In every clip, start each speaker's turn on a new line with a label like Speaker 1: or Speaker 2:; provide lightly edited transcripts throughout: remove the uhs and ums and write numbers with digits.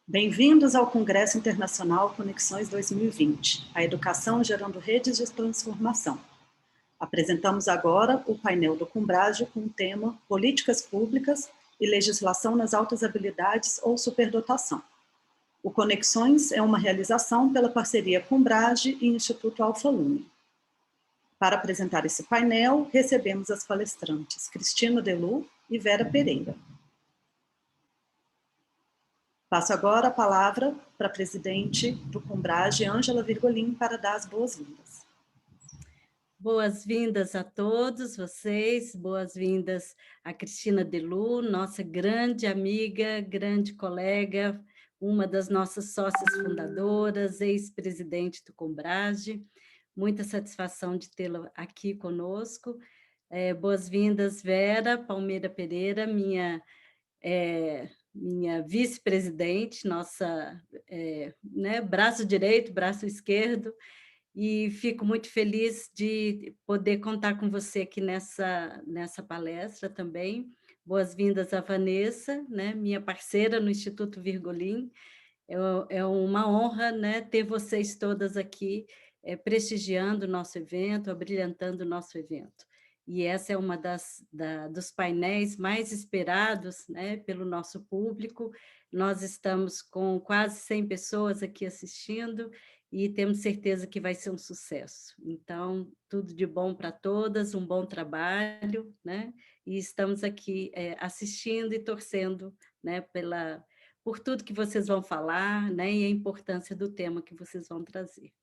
Speaker 1: Bem-vindos ao Congresso Internacional Conexões 2020, a educação gerando redes de transformação. Apresentamos agora o painel do Cumbrage com o tema Políticas Públicas e Legislação nas Altas Habilidades ou Superdotação. O Conexões é uma realização pela parceria Cumbrage e Instituto Alfa Lume. Para apresentar esse painel, recebemos as palestrantes Cristina Delu e Vera Pereira. Passo agora a palavra para a presidente do Cumbrage, Ângela Virgolin, para dar as boas-vindas.
Speaker 2: Boas-vindas a todos vocês, boas-vindas a Cristina Delu, nossa grande amiga, grande colega, uma das nossas sócias fundadoras, ex-presidente do Cumbrage. Muita satisfação de tê-la aqui conosco. Boas-vindas, Vera Palmeira Pereira, minha vice-presidente, nossa braço direito, braço esquerdo, e fico muito feliz de poder contar com você aqui nessa palestra também. Boas-vindas a Vanessa, minha parceira no Instituto Virgolin. É uma honra, ter vocês todas aqui prestigiando o nosso evento, abrilhantando o nosso evento. E essa é uma dos painéis mais esperados, pelo nosso público. Nós estamos com quase 100 pessoas aqui assistindo e temos certeza que vai ser um sucesso. Então, tudo de bom para todas, um bom trabalho, e estamos aqui assistindo e torcendo, por tudo que vocês vão falar, e a importância do tema que vocês vão trazer.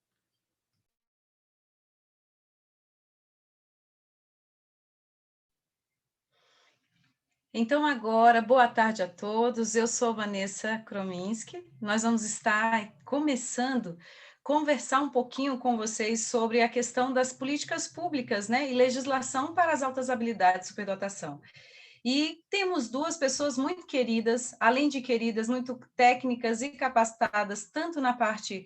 Speaker 3: Então, agora, boa tarde a todos. Eu sou Vanessa Krominski. Nós vamos estar começando a conversar um pouquinho com vocês sobre a questão das políticas públicas, e legislação para as altas habilidades de superdotação. E temos duas pessoas muito queridas, além de queridas, muito técnicas e capacitadas, tanto na parte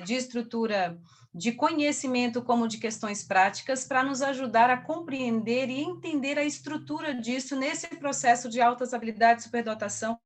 Speaker 3: de estrutura de conhecimento como de questões práticas, para nos ajudar a compreender e entender a estrutura disso nesse processo de altas habilidades de superdotação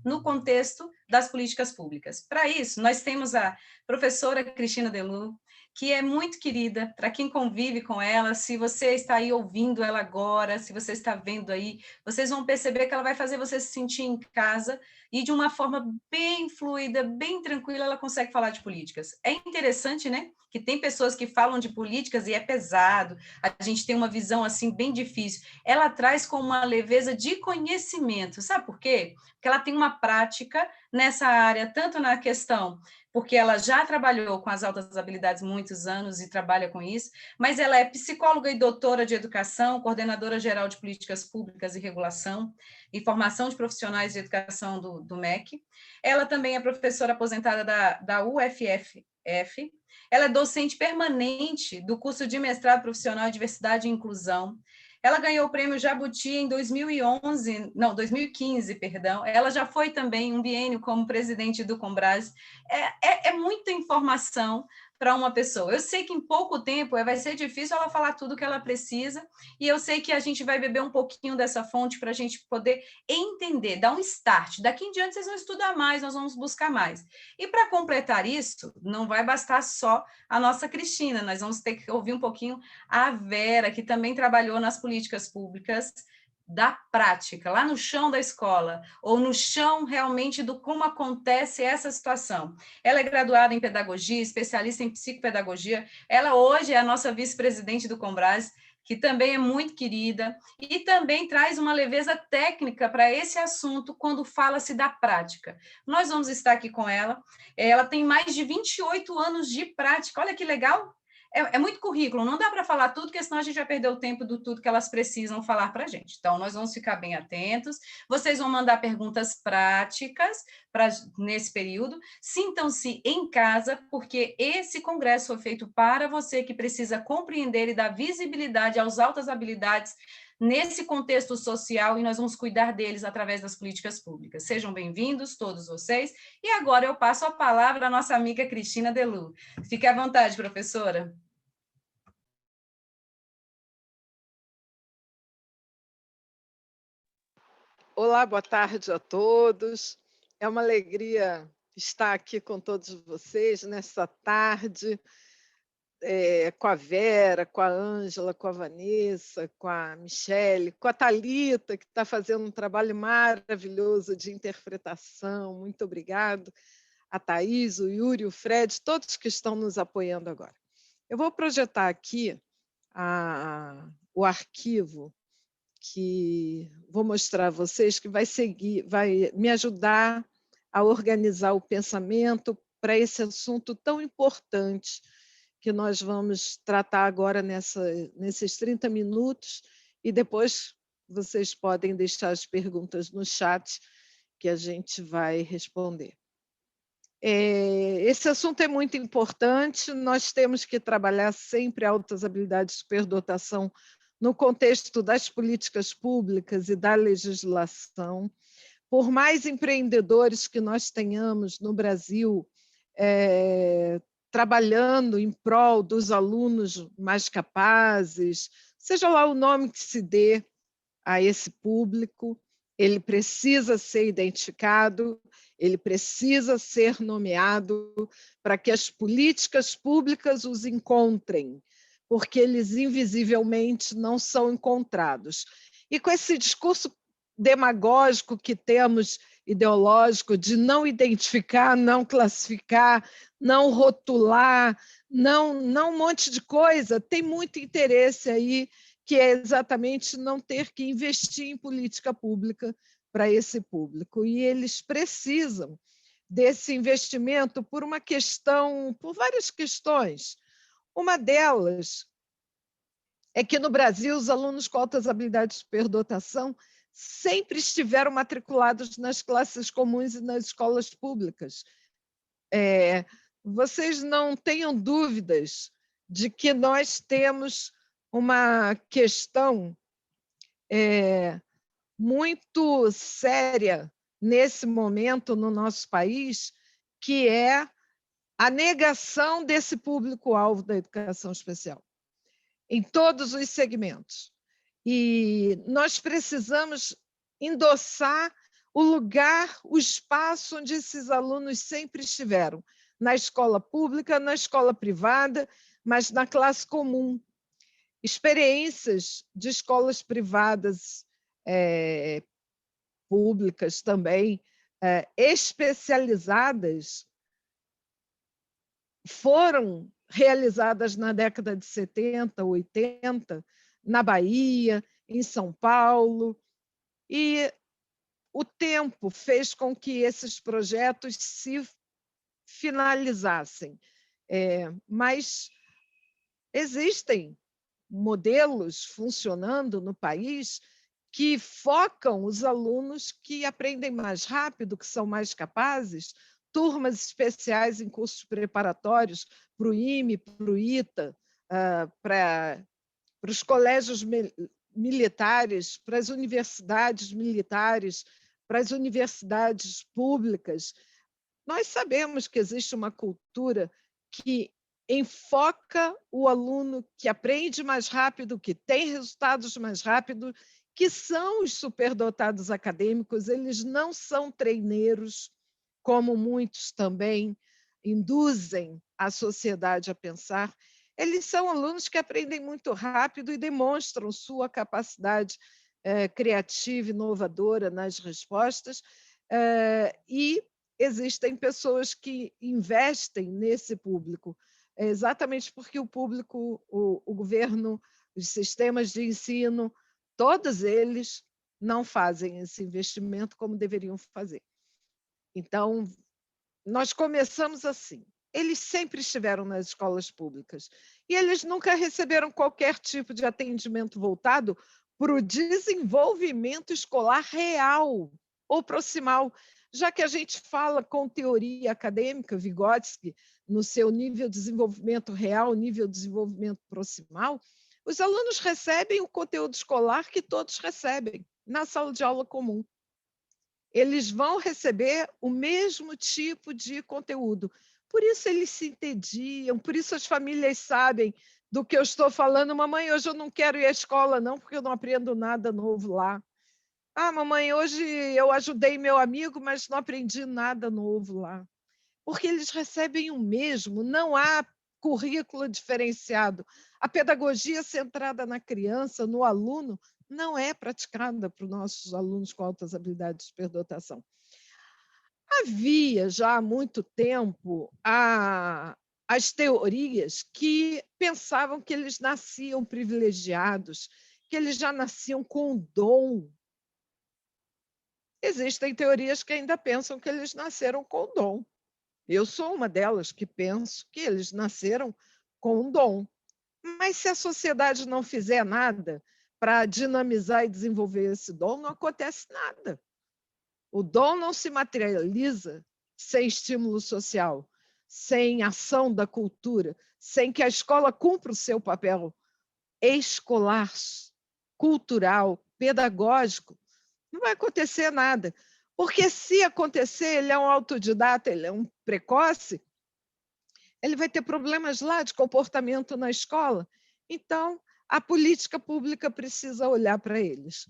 Speaker 3: no contexto das políticas públicas. Para isso, nós temos a professora Cristina Delu, que é muito querida, para quem convive com ela, se você está aí ouvindo ela agora, se você está vendo aí, vocês vão perceber que ela vai fazer você se sentir em casa e de uma forma bem fluida, bem tranquila, ela consegue falar de políticas. É interessante, que tem pessoas que falam de políticas e é pesado, a gente tem uma visão assim bem difícil. Ela traz com uma leveza de conhecimento, sabe por quê? Porque ela tem uma prática nessa área, tanto na questão porque ela já trabalhou com as altas habilidades muitos anos e trabalha com isso, mas ela é psicóloga e doutora de educação, coordenadora geral de políticas públicas e regulação e formação de profissionais de educação do MEC. Ela também é professora aposentada da UFF. Ela é docente permanente do curso de mestrado profissional em diversidade e inclusão. Ela ganhou o prêmio Jabuti em 2015, perdão. Ela já foi também um biênio como presidente do Cumbrage. É muita informação para uma pessoa. Eu sei que em pouco tempo vai ser difícil ela falar tudo o que ela precisa, e eu sei que a gente vai beber um pouquinho dessa fonte para a gente poder entender, dar um start. Daqui em diante vocês vão estudar mais, nós vamos buscar mais. E para completar isso, não vai bastar só a nossa Cristina, nós vamos ter que ouvir um pouquinho a Vera, que também trabalhou nas políticas públicas da prática, lá no chão da escola, ou no chão realmente do como acontece essa situação. Ela é graduada em pedagogia, especialista em psicopedagogia, ela hoje é a nossa vice-presidente do Cumbrage, que também é muito querida, e também traz uma leveza técnica para esse assunto quando fala-se da prática. Nós vamos estar aqui com ela tem mais de 28 anos de prática, olha que legal! É muito currículo, não dá para falar tudo, porque senão a gente vai perder o tempo do tudo que elas precisam falar para a gente. Então, nós vamos ficar bem atentos, vocês vão mandar perguntas práticas nesse período, sintam-se em casa, porque esse congresso foi feito para você que precisa compreender e dar visibilidade às altas habilidades nesse contexto social, e nós vamos cuidar deles através das políticas públicas. Sejam bem-vindos, todos vocês, e agora eu passo a palavra à nossa amiga Cristina Delu. Fique à vontade, professora.
Speaker 4: Olá, boa tarde a todos. É uma alegria estar aqui com todos vocês nessa tarde, com a Vera, com a Ângela, com a Vanessa, com a Michele, com a Thalita, que está fazendo um trabalho maravilhoso de interpretação. Muito obrigado. A Thaís, o Yuri, o Fred, todos que estão nos apoiando agora. Eu vou projetar aqui o arquivo que vou mostrar a vocês, que vai me ajudar a organizar o pensamento para esse assunto tão importante que nós vamos tratar agora nesses 30 minutos, e depois vocês podem deixar as perguntas no chat que a gente vai responder. Esse assunto é muito importante, nós temos que trabalhar sempre altas habilidades de superdotação no contexto das políticas públicas e da legislação. Por mais empreendedores que nós tenhamos no Brasil, trabalhando em prol dos alunos mais capazes, seja lá o nome que se dê a esse público, ele precisa ser identificado, ele precisa ser nomeado para que as políticas públicas os encontrem, porque eles invisivelmente não são encontrados. E com esse discurso demagógico que temos, ideológico, de não identificar, não classificar, não rotular, não um monte de coisa, tem muito interesse aí, que é exatamente não ter que investir em política pública para esse público. E eles precisam desse investimento por várias questões. Uma delas é que no Brasil os alunos com altas habilidades de superdotação sempre estiveram matriculados nas classes comuns e nas escolas públicas. Vocês não tenham dúvidas de que nós temos uma questão muito séria nesse momento no nosso país, que é a negação desse público-alvo da educação especial, em todos os segmentos. E nós precisamos endossar o lugar, o espaço onde esses alunos sempre estiveram, na escola pública, na escola privada, mas na classe comum. Experiências de escolas privadas, públicas também, especializadas, foram realizadas na década de 70, 80, na Bahia, em São Paulo, e o tempo fez com que esses projetos se finalizassem. Mas existem modelos funcionando no país que focam os alunos que aprendem mais rápido, que são mais capazes, turmas especiais em cursos preparatórios para o IME, para o ITA, para os colégios militares, para as universidades militares, para as universidades públicas. Nós sabemos que existe uma cultura que enfoca o aluno que aprende mais rápido, que tem resultados mais rápidos, que são os superdotados acadêmicos. Eles não são treineiros, como muitos também induzem a sociedade a pensar. Eles são alunos que aprendem muito rápido e demonstram sua capacidade criativa, inovadora nas respostas, e existem pessoas que investem nesse público, exatamente porque o público, o governo, os sistemas de ensino, todos eles não fazem esse investimento como deveriam fazer. Então, nós começamos assim. Eles sempre estiveram nas escolas públicas e eles nunca receberam qualquer tipo de atendimento voltado para o desenvolvimento escolar real ou proximal, já que a gente fala com teoria acadêmica, Vygotsky, no seu nível de desenvolvimento real, nível de desenvolvimento proximal, os alunos recebem o conteúdo escolar que todos recebem na sala de aula comum. Eles vão receber o mesmo tipo de conteúdo. Por isso eles se entediam, por isso as famílias sabem do que eu estou falando. Mamãe, hoje eu não quero ir à escola, não, porque eu não aprendo nada novo lá. Ah, mamãe, hoje eu ajudei meu amigo, mas não aprendi nada novo lá. porque eles recebem o mesmo, não há currículo diferenciado. A pedagogia centrada na criança, no aluno, não é praticada para os nossos alunos com altas habilidades de superdotação. Havia já há muito tempo as teorias que pensavam que eles nasciam privilegiados, que eles já nasciam com dom. Existem teorias que ainda pensam que eles nasceram com dom. Eu sou uma delas que penso que eles nasceram com dom. Mas se a sociedade não fizer nada para dinamizar e desenvolver esse dom, não acontece nada. O dom não se materializa sem estímulo social, sem ação da cultura, sem que a escola cumpra o seu papel escolar, cultural, pedagógico. Não vai acontecer nada. Porque se acontecer, ele é um autodidata, ele é um precoce, ele vai ter problemas lá de comportamento na escola. Então, a política pública precisa olhar para eles.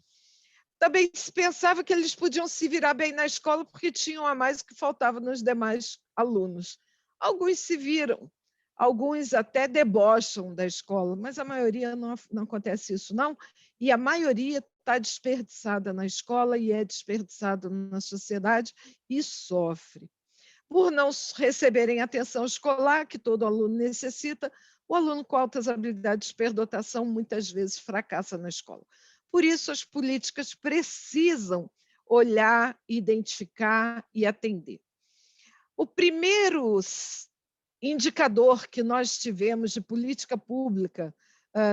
Speaker 4: Também se pensava que eles podiam se virar bem na escola porque tinham a mais o que faltava nos demais alunos. Alguns se viram, alguns até debocham da escola, mas a maioria não acontece isso, não. E a maioria está desperdiçada na escola e é desperdiçada na sociedade e sofre. Por não receberem atenção escolar, que todo aluno necessita, o aluno com altas habilidades de superdotação muitas vezes fracassa na escola. Por isso, as políticas precisam olhar, identificar e atender. O primeiro indicador que nós tivemos de política pública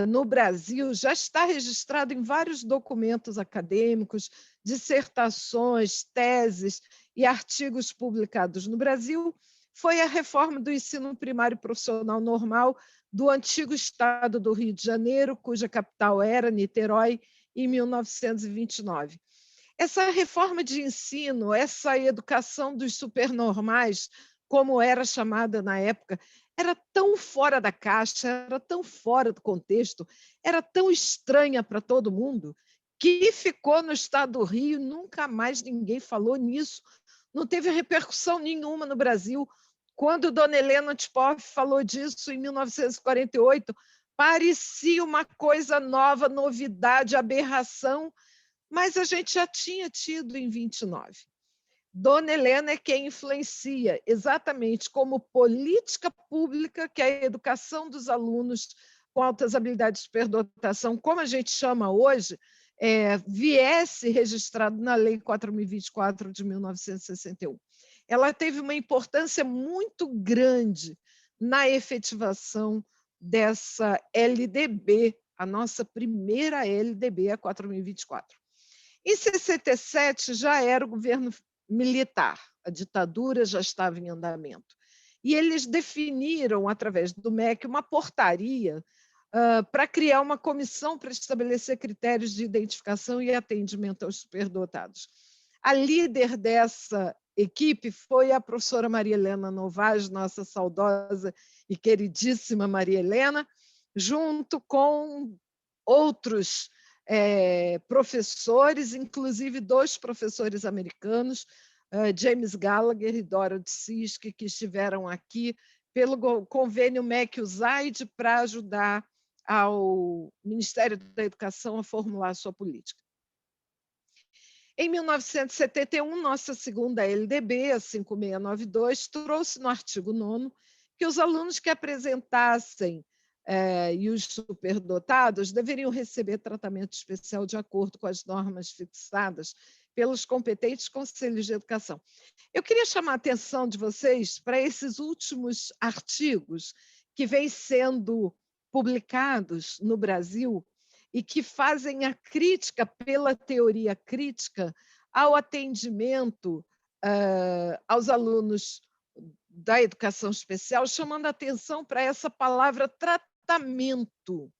Speaker 4: no Brasil já está registrado em vários documentos acadêmicos, dissertações, teses e artigos publicados no Brasil, foi a reforma do ensino primário profissional normal do antigo estado do Rio de Janeiro, cuja capital era Niterói, em 1929. Essa reforma de ensino, essa educação dos supernormais, como era chamada na época, era tão fora da caixa, era tão fora do contexto, era tão estranha para todo mundo, que ficou no estado do Rio, nunca mais ninguém falou nisso, não teve repercussão nenhuma no Brasil. Quando Dona Helena Tipov falou disso em 1948, parecia uma coisa nova, novidade, aberração, mas a gente já tinha tido em 29. Dona Helena é quem influencia exatamente como política pública que a educação dos alunos com altas habilidades de superdotação, como a gente chama hoje, viesse registrado na Lei 4.024 de 1961. Ela teve uma importância muito grande na efetivação dessa LDB, a nossa primeira LDB, a 4.024. Em 67 já era o governo militar, a ditadura já estava em andamento. E eles definiram, através do MEC, uma portaria para criar uma comissão para estabelecer critérios de identificação e atendimento aos superdotados. A líder dessa equipe foi a professora Maria Helena Novaes, nossa saudosa e queridíssima Maria Helena, junto com outros professores, inclusive 2 professores americanos, James Gallagher e Dorothy Sisk, que estiveram aqui pelo convênio MEC-USAID para ajudar ao Ministério da Educação a formular a sua política. Em 1971, nossa segunda LDB, a 5692, trouxe no artigo 9º que os alunos que apresentassem e os superdotados deveriam receber tratamento especial de acordo com as normas fixadas pelos competentes conselhos de educação. Eu queria chamar a atenção de vocês para esses últimos artigos que vêm sendo publicados no Brasil e que fazem a crítica pela teoria crítica ao atendimento aos alunos da educação especial, chamando a atenção para essa palavra tratamento,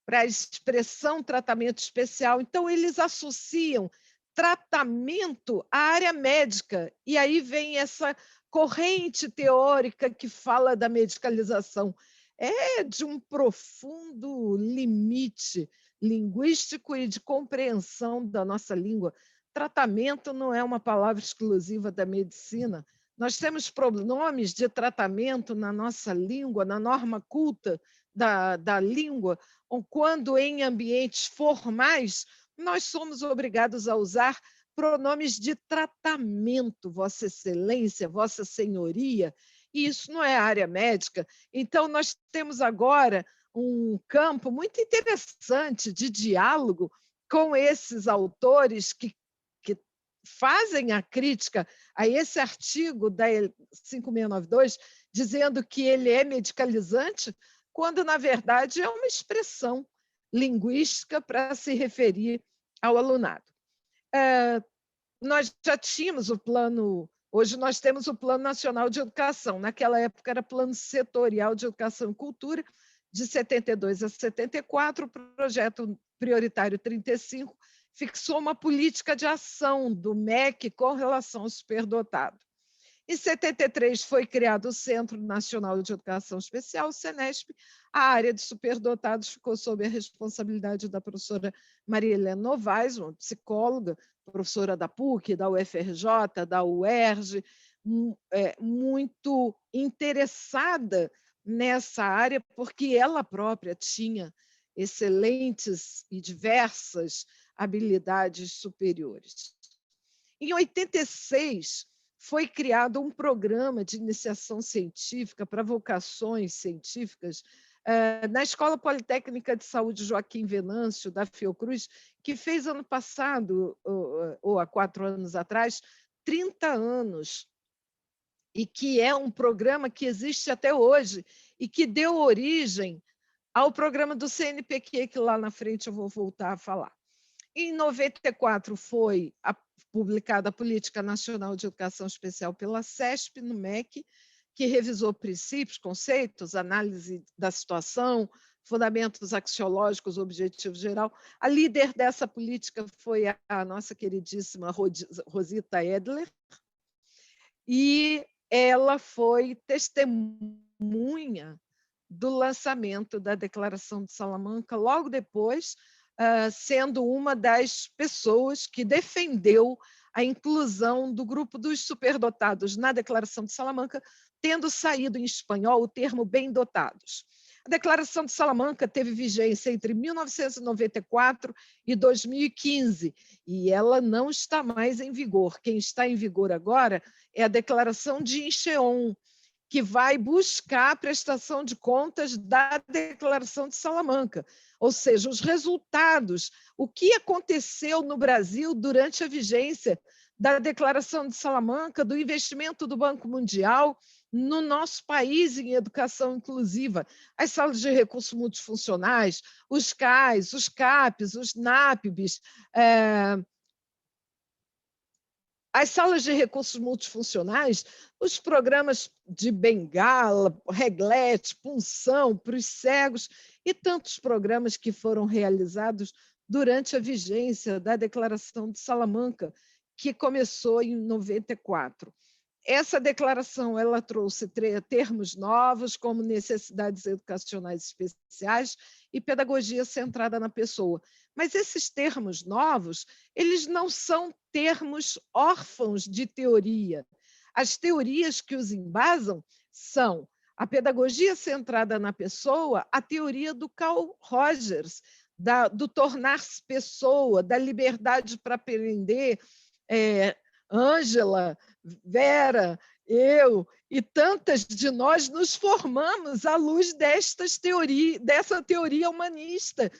Speaker 4: para a expressão tratamento especial. Então, eles associam tratamento à área médica, e aí vem essa corrente teórica que fala da medicalização. É de um profundo limite linguístico e de compreensão da nossa língua. Tratamento não é uma palavra exclusiva da medicina. Nós temos pronomes de tratamento na nossa língua, na norma culta da língua, ou quando em ambientes formais, nós somos obrigados a usar pronomes de tratamento, Vossa Excelência, Vossa Senhoria, e isso não é área médica. Então, nós temos agora um campo muito interessante de diálogo com esses autores que fazem a crítica a esse artigo da 5692, dizendo que ele é medicalizante, quando, na verdade, é uma expressão linguística para se referir ao alunado. Nós já tínhamos o plano, hoje nós temos o Plano Nacional de Educação, naquela época era Plano Setorial de Educação e Cultura, de 72 a 74, o projeto prioritário 35 fixou uma política de ação do MEC com relação ao superdotado. Em 73 foi criado o Centro Nacional de Educação Especial, o CENESP. A área de superdotados ficou sob a responsabilidade da professora Maria Helena Novaes, uma psicóloga, professora da PUC, da UFRJ, da UERJ, muito interessada nessa área, porque ela própria tinha excelentes e diversas habilidades superiores. Em 86, foi criado um programa de iniciação científica para vocações científicas na Escola Politécnica de Saúde Joaquim Venâncio, da Fiocruz, que fez ano passado, ou há 4 anos atrás, 30 anos, e que é um programa que existe até hoje e que deu origem ao programa do CNPq, que lá na frente eu vou voltar a falar. Em 94 foi publicada a Política Nacional de Educação Especial pela CESP, no MEC, que revisou princípios, conceitos, análise da situação, fundamentos axiológicos, objetivo geral. A líder dessa política foi a nossa queridíssima Rosita Edler, e ela foi testemunha do lançamento da Declaração de Salamanca, logo depois, sendo uma das pessoas que defendeu a inclusão do grupo dos superdotados na Declaração de Salamanca, tendo saído em espanhol o termo bem-dotados. A Declaração de Salamanca teve vigência entre 1994 e 2015, e ela não está mais em vigor. Quem está em vigor agora é a Declaração de Incheon, que vai buscar a prestação de contas da Declaração de Salamanca, ou seja, os resultados, o que aconteceu no Brasil durante a vigência da Declaração de Salamanca, do investimento do Banco Mundial no nosso país em educação inclusiva, as salas de recursos multifuncionais, os CAIs, os CAPs, os NAPBs, as salas de recursos multifuncionais, os programas de bengala, reglete, punção para os cegos e tantos programas que foram realizados durante a vigência da Declaração de Salamanca, que começou em 94. Essa declaração ela trouxe termos novos, como necessidades educacionais especiais e pedagogia centrada na pessoa. Mas esses termos novos, eles não são termos órfãos de teoria. As teorias que os embasam são a pedagogia centrada na pessoa, a teoria do Carl Rogers, do tornar-se pessoa, da liberdade para aprender, Ângela, Vera, eu e tantas de nós nos formamos à luz dessa teoria humanista.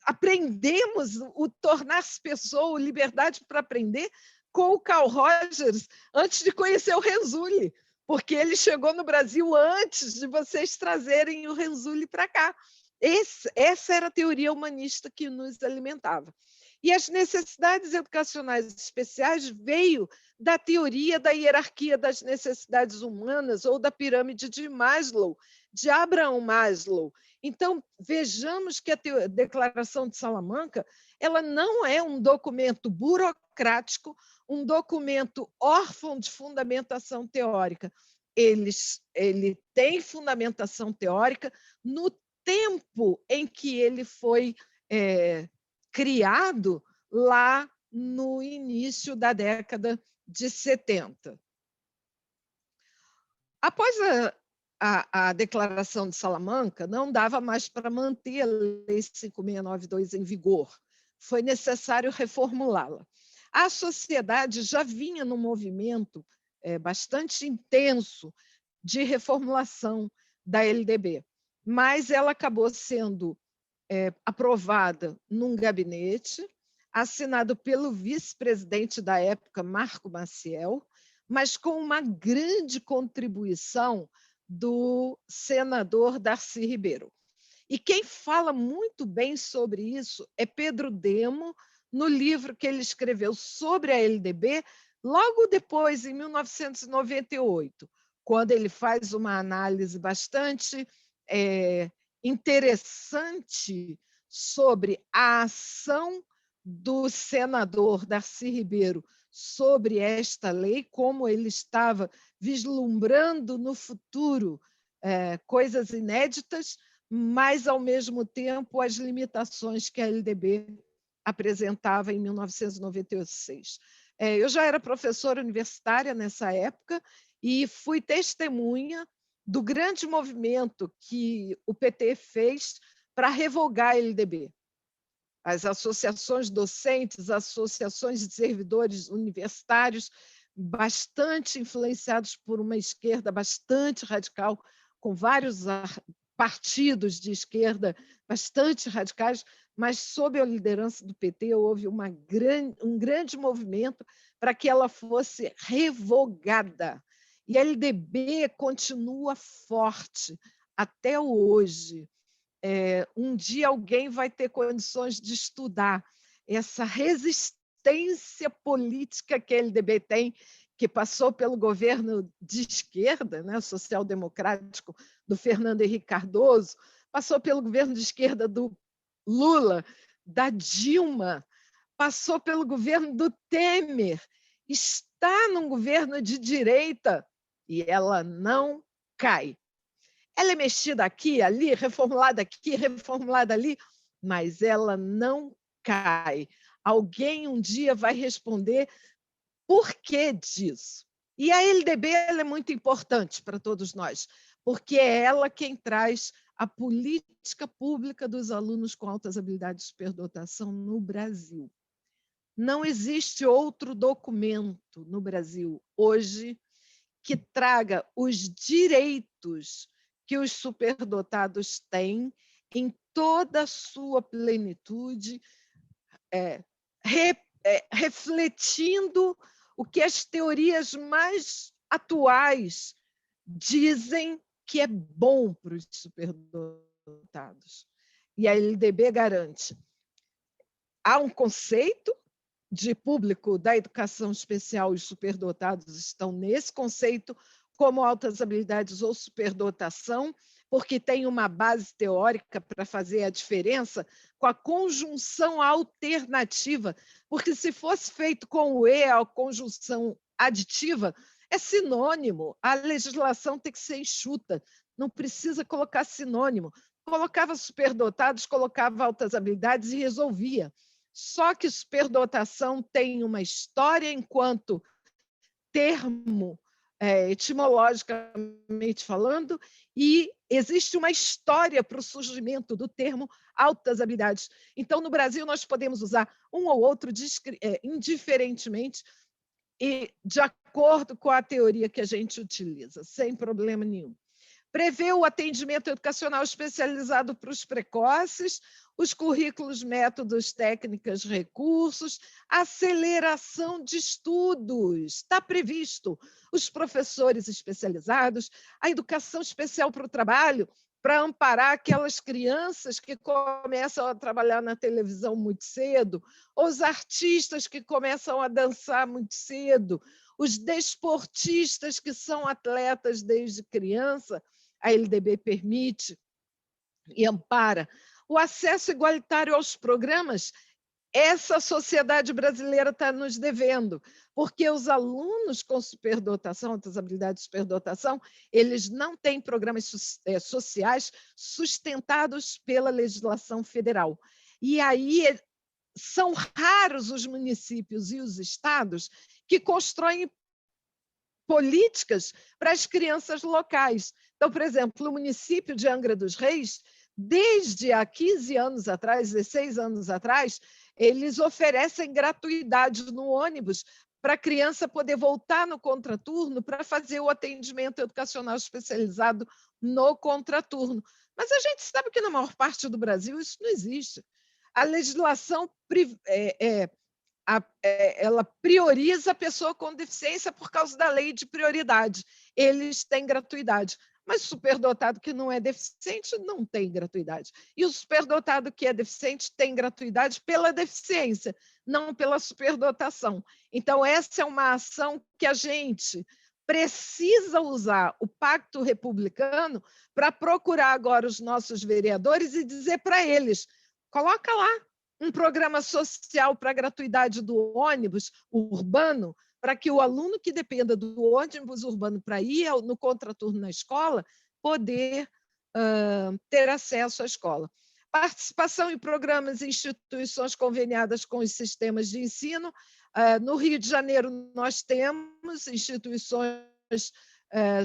Speaker 4: Aprendemos o tornar-se pessoa, a liberdade para aprender, com o Carl Rogers, antes de conhecer o Renzulli, porque ele chegou no Brasil antes de vocês trazerem o Renzulli para cá. Essa era a teoria humanista que nos alimentava. E as necessidades educacionais especiais veio da teoria da hierarquia das necessidades humanas ou da pirâmide de Maslow, de Abraham Maslow. Então, vejamos que a Declaração de Salamanca ela não é um documento burocrático, um documento órfão de fundamentação teórica. Ele tem fundamentação teórica no tempo em que ele foi criado lá no início da década de 70. Após a Declaração de Salamanca, não dava mais para manter a Lei 5.692 em vigor. Foi necessário reformulá-la. A sociedade já vinha num movimento bastante intenso de reformulação da LDB, mas ela acabou sendo aprovada num gabinete, assinado pelo vice-presidente da época, Marco Maciel, mas com uma grande contribuição do senador Darcy Ribeiro. E quem fala muito bem sobre isso é Pedro Demo, no livro que ele escreveu sobre a LDB, logo depois, em 1998, quando ele faz uma análise bastante interessante sobre a ação do senador Darcy Ribeiro sobre esta lei, como ele estava vislumbrando no futuro coisas inéditas, mas, ao mesmo tempo, as limitações que a LDB apresentava em 1996. Eu já era professora universitária nessa época e fui testemunha do grande movimento que o PT fez para revogar a LDB. As associações docentes, associações de servidores universitários, bastante influenciados por uma esquerda bastante radical, com vários partidos de esquerda bastante radicais, mas sob a liderança do PT houve um grande movimento para que ela fosse revogada. E a LDB continua forte até hoje. Um dia alguém vai ter condições de estudar essa resistência política que a LDB tem, que passou pelo governo de esquerda, né, social-democrático, do Fernando Henrique Cardoso, passou pelo governo de esquerda do Lula, da Dilma, passou pelo governo do Temer, está num governo de direita e ela não cai. Ela é mexida aqui, ali, reformulada aqui, reformulada ali, mas ela não cai. Alguém um dia vai responder por que disso. E a LDB ela é muito importante para todos nós, porque é ela quem traz a política pública dos alunos com altas habilidades de superdotação no Brasil. Não existe outro documento no Brasil hoje que traga os direitos que os superdotados têm em toda a sua plenitude, refletindo o que as teorias mais atuais dizem que é bom para os superdotados. E a LDB garante. Há um conceito de público da educação especial, os superdotados estão nesse conceito como altas habilidades ou superdotação, porque tem uma base teórica para fazer a diferença com a conjunção alternativa, porque se fosse feito com o E, a conjunção aditiva, é sinônimo, a legislação tem que ser enxuta, não precisa colocar sinônimo. Colocava superdotados, colocava altas habilidades e resolvia. Só que superdotação tem uma história enquanto termo, etimologicamente falando, e existe uma história para o surgimento do termo altas habilidades. Então, no Brasil, nós podemos usar um ou outro indiferentemente e de acordo com a teoria que a gente utiliza, sem problema nenhum. Prevê o atendimento educacional especializado para os precoces, os currículos, métodos, técnicas, recursos, aceleração de estudos, está previsto, os professores especializados, a educação especial para o trabalho, para amparar aquelas crianças que começam a trabalhar na televisão muito cedo, os artistas que começam a dançar muito cedo, os desportistas que são atletas desde criança, a LDB permite e ampara. O acesso igualitário aos programas, essa sociedade brasileira está nos devendo, porque os alunos com superdotação, altas habilidades de superdotação, eles não têm programas sociais sustentados pela legislação federal. E aí são raros os municípios e os estados que constroem políticas para as crianças locais. Então, por exemplo, o município de Angra dos Reis, desde há 15 anos atrás, 16 anos atrás, eles oferecem gratuidade no ônibus para a criança poder voltar no contraturno para fazer o atendimento educacional especializado no contraturno. Mas a gente sabe que, na maior parte do Brasil, isso não existe. A legislação ela prioriza a pessoa com deficiência por causa da lei de prioridade. Eles têm gratuidade. Mas o superdotado que não é deficiente não tem gratuidade. E o superdotado que é deficiente tem gratuidade pela deficiência, não pela superdotação. Então, essa é uma ação que a gente precisa usar o Pacto Republicano para procurar agora os nossos vereadores e dizer para eles: coloca lá um programa social para a gratuidade do ônibus urbano, para que o aluno que dependa do ônibus urbano para ir no contraturno na escola poder ter acesso à escola. Participação em programas e instituições conveniadas com os sistemas de ensino. No Rio de Janeiro, nós temos instituições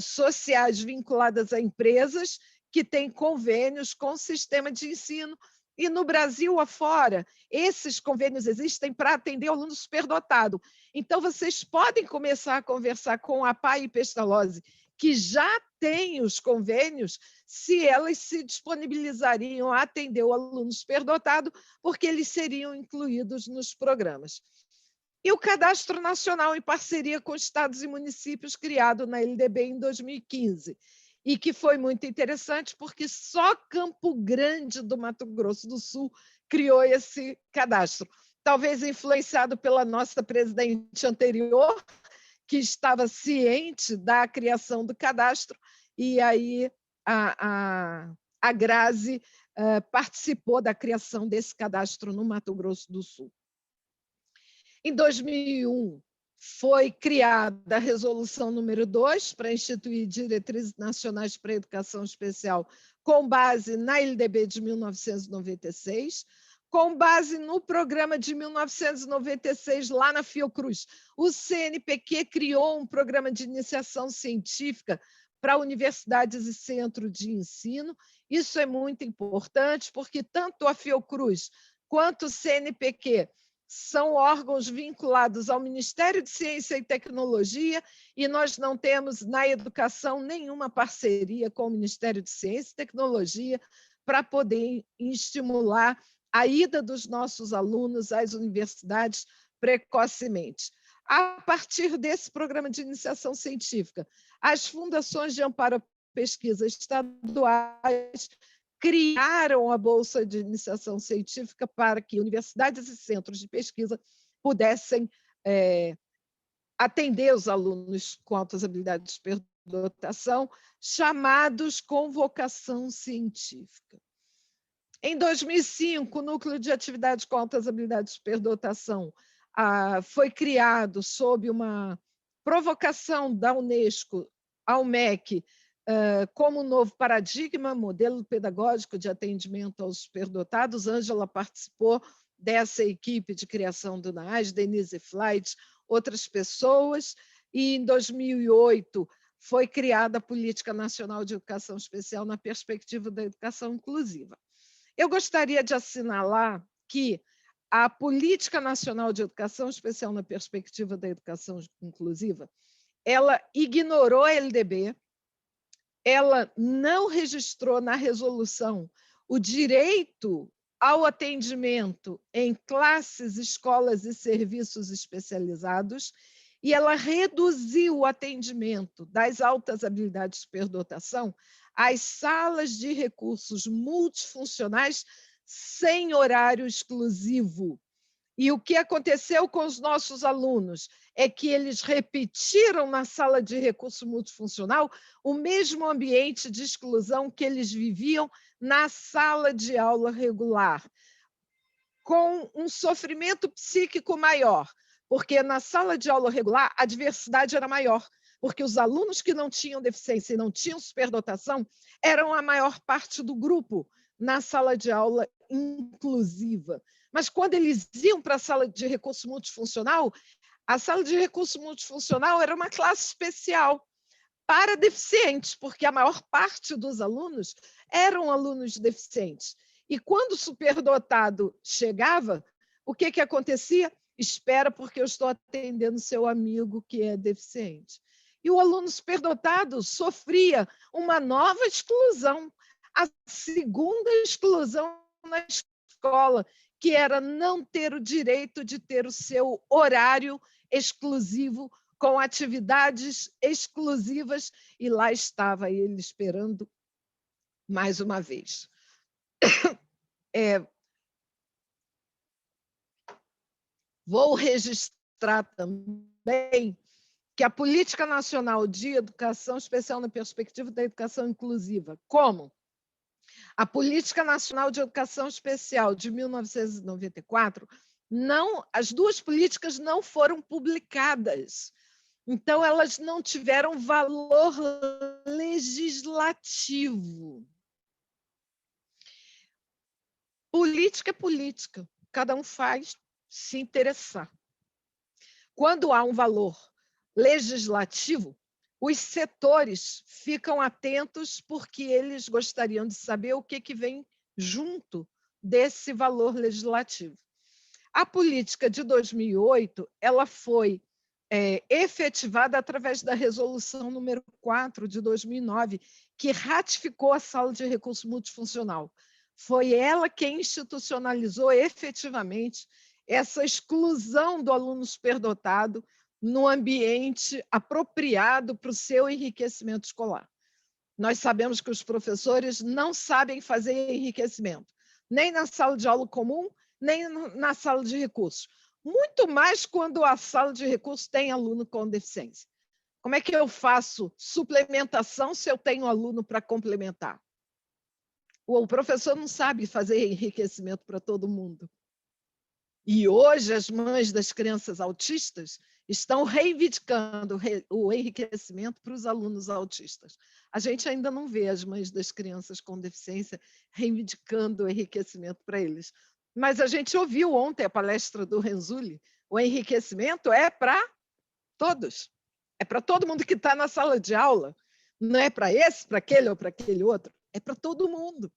Speaker 4: sociais vinculadas a empresas que têm convênios com o sistema de ensino. E no Brasil afora, esses convênios existem para atender o aluno superdotado. Então, vocês podem começar a conversar com a PAI e Pestalozzi, que já têm os convênios, se elas se disponibilizariam a atender o aluno superdotado, porque eles seriam incluídos nos programas. E o Cadastro Nacional, em parceria com estados e municípios, criado na LDB em 2015. E que foi muito interessante, porque só Campo Grande do Mato Grosso do Sul criou esse cadastro. Talvez influenciado pela nossa presidente anterior, que estava ciente da criação do cadastro, e aí a Grazi participou da criação desse cadastro no Mato Grosso do Sul. Em 2001, foi criada a Resolução número 2 para instituir diretrizes nacionais para a educação especial com base na LDB de 1996, com base no programa de 1996 lá na Fiocruz. O CNPq criou um programa de iniciação científica para universidades e centros de ensino. Isso é muito importante, porque tanto a Fiocruz quanto o CNPq são órgãos vinculados ao Ministério de Ciência e Tecnologia, e nós não temos na educação nenhuma parceria com o Ministério de Ciência e Tecnologia para poder estimular a ida dos nossos alunos às universidades precocemente. A partir desse programa de iniciação científica, as fundações de amparo à pesquisa estaduais criaram a Bolsa de Iniciação Científica para que universidades e centros de pesquisa pudessem atender os alunos com altas habilidades de superdotação, chamados com vocação científica. Em 2005, o Núcleo de Atividades com Altas Habilidades de Superdotação foi criado sob uma provocação da Unesco ao MEC, como novo paradigma, modelo pedagógico de atendimento aos superdotados. Ângela participou dessa equipe de criação do NAES, Denise Flight, outras pessoas, e em 2008 foi criada a Política Nacional de Educação Especial na perspectiva da educação inclusiva. Eu gostaria de assinalar que a Política Nacional de Educação Especial na perspectiva da educação inclusiva, ela ignorou a LDB, ela não registrou na resolução o direito ao atendimento em classes, escolas e serviços especializados, e ela reduziu o atendimento das altas habilidades de superdotação às salas de recursos multifuncionais sem horário exclusivo. E o que aconteceu com os nossos alunos é que eles repetiram na sala de recurso multifuncional o mesmo ambiente de exclusão que eles viviam na sala de aula regular, com um sofrimento psíquico maior, porque na sala de aula regular a diversidade era maior, porque os alunos que não tinham deficiência e não tinham superdotação eram a maior parte do grupo na sala de aula inclusiva. Mas quando eles iam para a sala de recurso multifuncional, A sala de recurso multifuncional era uma classe especial para deficientes, porque a maior parte dos alunos eram alunos deficientes. E quando o superdotado chegava, o que acontecia? Espera, porque eu estou atendendo seu amigo que é deficiente. E o aluno superdotado sofria uma nova exclusão, a segunda exclusão na escola, que era não ter o direito de ter o seu horário exclusivo, com atividades exclusivas, e lá estava ele esperando mais uma vez. Vou registrar também que a Política Nacional de Educação Especial na Perspectiva da Educação Inclusiva, como a Política Nacional de Educação Especial de 1994, as duas políticas não foram publicadas. Então, elas não tiveram valor legislativo. Política é política, cada um faz se interessar. Quando há um valor legislativo, os setores ficam atentos porque eles gostariam de saber o que vem junto desse valor legislativo. A política de 2008, ela foi efetivada através da resolução número 4 de 2009, que ratificou a sala de recurso multifuncional. Foi ela quem institucionalizou efetivamente essa exclusão do aluno superdotado no ambiente apropriado para o seu enriquecimento escolar. Nós sabemos que os professores não sabem fazer enriquecimento, nem na sala de aula comum, nem na sala de recursos. Muito mais quando a sala de recursos tem aluno com deficiência. Como é que eu faço suplementação se eu tenho aluno para complementar? O professor não sabe fazer enriquecimento para todo mundo. E hoje as mães das crianças autistas estão reivindicando o enriquecimento para os alunos autistas. A gente ainda não vê as mães das crianças com deficiência reivindicando o enriquecimento para eles. Mas a gente ouviu ontem a palestra do Renzulli, o enriquecimento é para todos. É para todo mundo que está na sala de aula. Não é para esse, para aquele ou para aquele outro. É para todo mundo.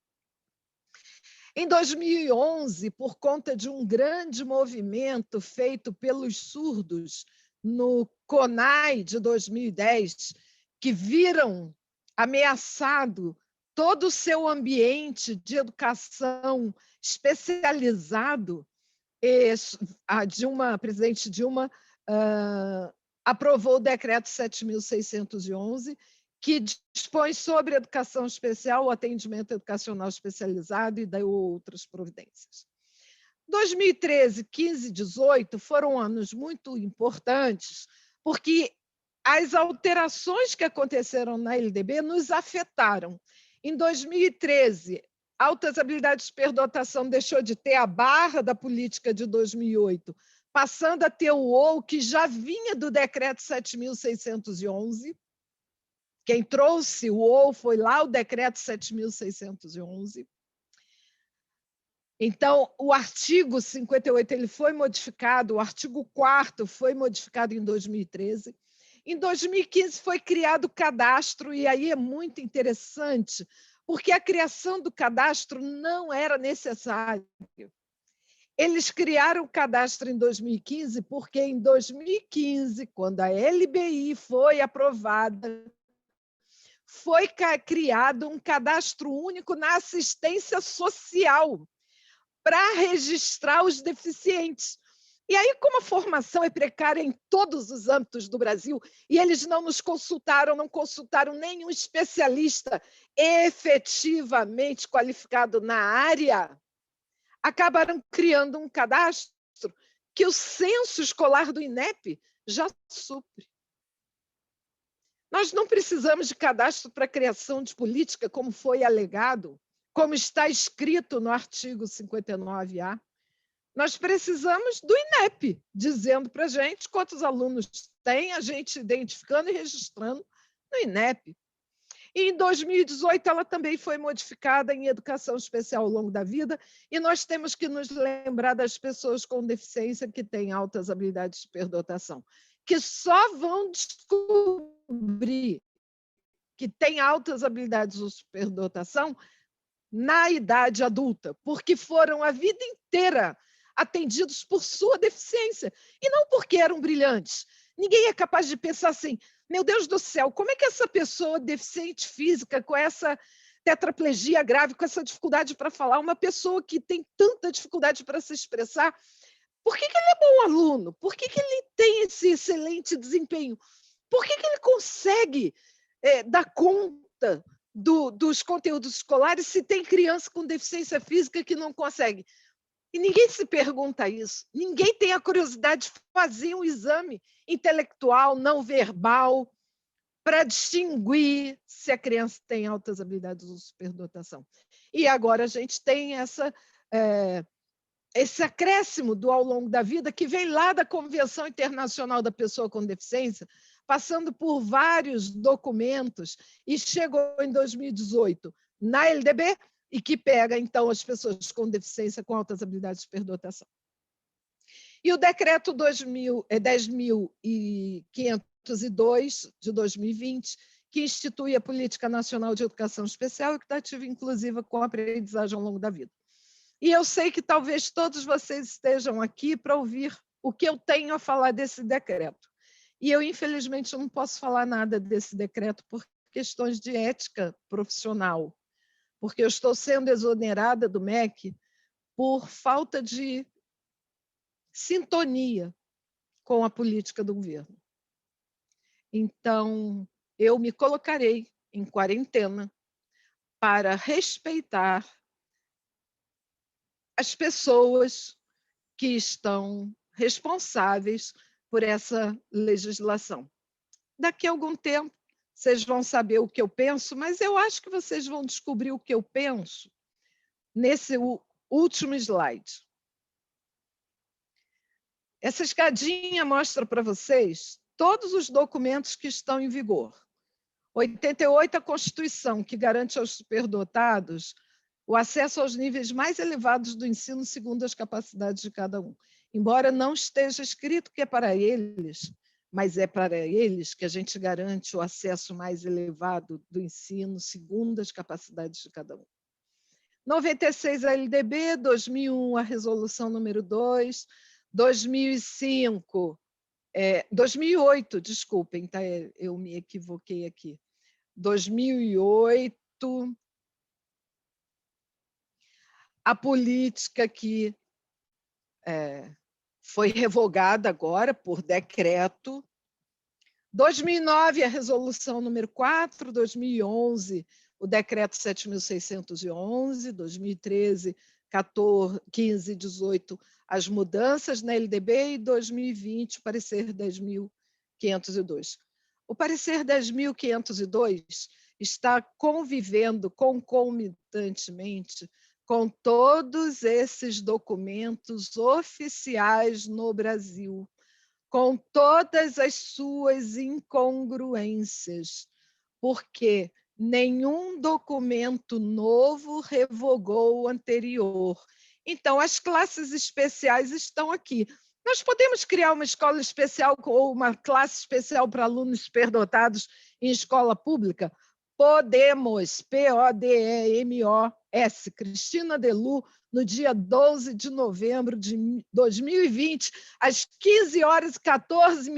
Speaker 4: Em 2011, por conta de um grande movimento feito pelos surdos no CONAI de 2010, que viram ameaçado todo o seu ambiente de educação especializado, a presidente Dilma aprovou o decreto 7.611, que dispõe sobre educação especial, o atendimento educacional especializado e deu outras providências. 2013, 15 e 18 foram anos muito importantes, porque as alterações que aconteceram na LDB nos afetaram. Em 2013, altas habilidades de superdotação deixou de ter a barra da política de 2008, passando a ter o OU, que já vinha do decreto 7.611. Quem trouxe o OU foi lá o decreto 7.611. Então, o artigo 58 ele foi modificado, o artigo 4º foi modificado em 2013. Em 2015 foi criado o cadastro, e aí é muito interessante, porque a criação do cadastro não era necessária. Eles criaram o cadastro em 2015, porque em 2015, quando a LBI foi aprovada, foi criado um cadastro único na assistência social para registrar os deficientes. E aí, como a formação é precária em todos os âmbitos do Brasil, e eles não nos consultaram, não consultaram nenhum especialista efetivamente qualificado na área, acabaram criando um cadastro que o censo escolar do INEP já supre. Nós não precisamos de cadastro para a criação de política, como foi alegado, como está escrito no artigo 59A. Nós precisamos do INEP, dizendo para a gente quantos alunos tem, a gente identificando e registrando no INEP. E em 2018 ela também foi modificada em educação especial ao longo da vida, e nós temos que nos lembrar das pessoas com deficiência que têm altas habilidades de superdotação, que só vão descobrir que têm altas habilidades de superdotação na idade adulta, porque foram a vida inteira atendidos por sua deficiência, e não porque eram brilhantes. Ninguém é capaz de pensar assim, meu Deus do céu, como é que essa pessoa deficiente física, com essa tetraplegia grave, com essa dificuldade para falar, uma pessoa que tem tanta dificuldade para se expressar, por que ele é bom aluno? Por que ele tem esse excelente desempenho? Por que ele consegue dar conta dos conteúdos escolares se tem criança com deficiência física que não consegue? E ninguém se pergunta isso. Ninguém tem a curiosidade de fazer um exame intelectual, não verbal, para distinguir se a criança tem altas habilidades de superdotação. E agora a gente tem esse acréscimo do ao longo da vida, que vem lá da Convenção Internacional da Pessoa com Deficiência, passando por vários documentos, e chegou em 2018 na LDB, e que pega, então, as pessoas com deficiência com altas habilidades de superdotação. E o decreto 10.502, de 2020, que institui a Política Nacional de Educação Especial, equitativa e inclusiva com a aprendizagem ao longo da vida. E eu sei que talvez todos vocês estejam aqui para ouvir o que eu tenho a falar desse decreto. E eu, infelizmente, não posso falar nada desse decreto por questões de ética profissional, porque eu estou sendo exonerada do MEC por falta de sintonia com a política do governo. Então, eu me colocarei em quarentena para respeitar as pessoas que estão responsáveis por essa legislação. Daqui a algum tempo, vocês vão saber o que eu penso, mas eu acho que vocês vão descobrir o que eu penso nesse último slide. Essa escadinha mostra para vocês todos os documentos que estão em vigor. 88, a Constituição, que garante aos superdotados o acesso aos níveis mais elevados do ensino segundo as capacidades de cada um. Embora não esteja escrito que é para eles, mas é para eles que a gente garante o acesso mais elevado do ensino segundo as capacidades de cada um. 96, a LDB, 2001, a Resolução número 2, 2008, desculpem, tá? Eu me equivoquei aqui. 2008, a política que foi revogada agora por decreto. 2009, a Resolução número 4, 2011, o decreto 7.611, 2013, 15 e 18, as mudanças na LDB, e 2020, o parecer 10.502. O parecer 10.502 está convivendo concomitantemente com todos esses documentos oficiais no Brasil, com todas as suas incongruências, porque nenhum documento novo revogou o anterior. Então, as classes especiais estão aqui. Nós podemos criar uma escola especial ou uma classe especial para alunos superdotados em escola pública? Podemos, P-O-D-E-M-O-S, Cristina Delu, no dia 12 de novembro de 2020, às 15h14,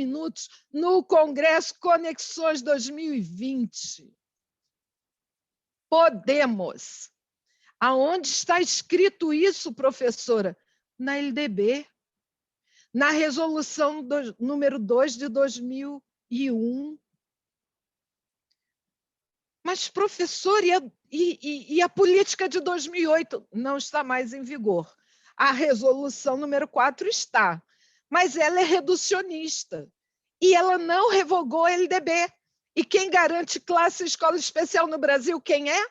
Speaker 4: no Congresso Conexões 2020. Podemos. Aonde está escrito isso, professora? Na LDB, na Resolução número 2 de 2001. Mas, professor, e a política de 2008? Não está mais em vigor. A Resolução número 4 está, mas ela é reducionista. E ela não revogou a LDB. E quem garante classe e escola especial no Brasil, quem é?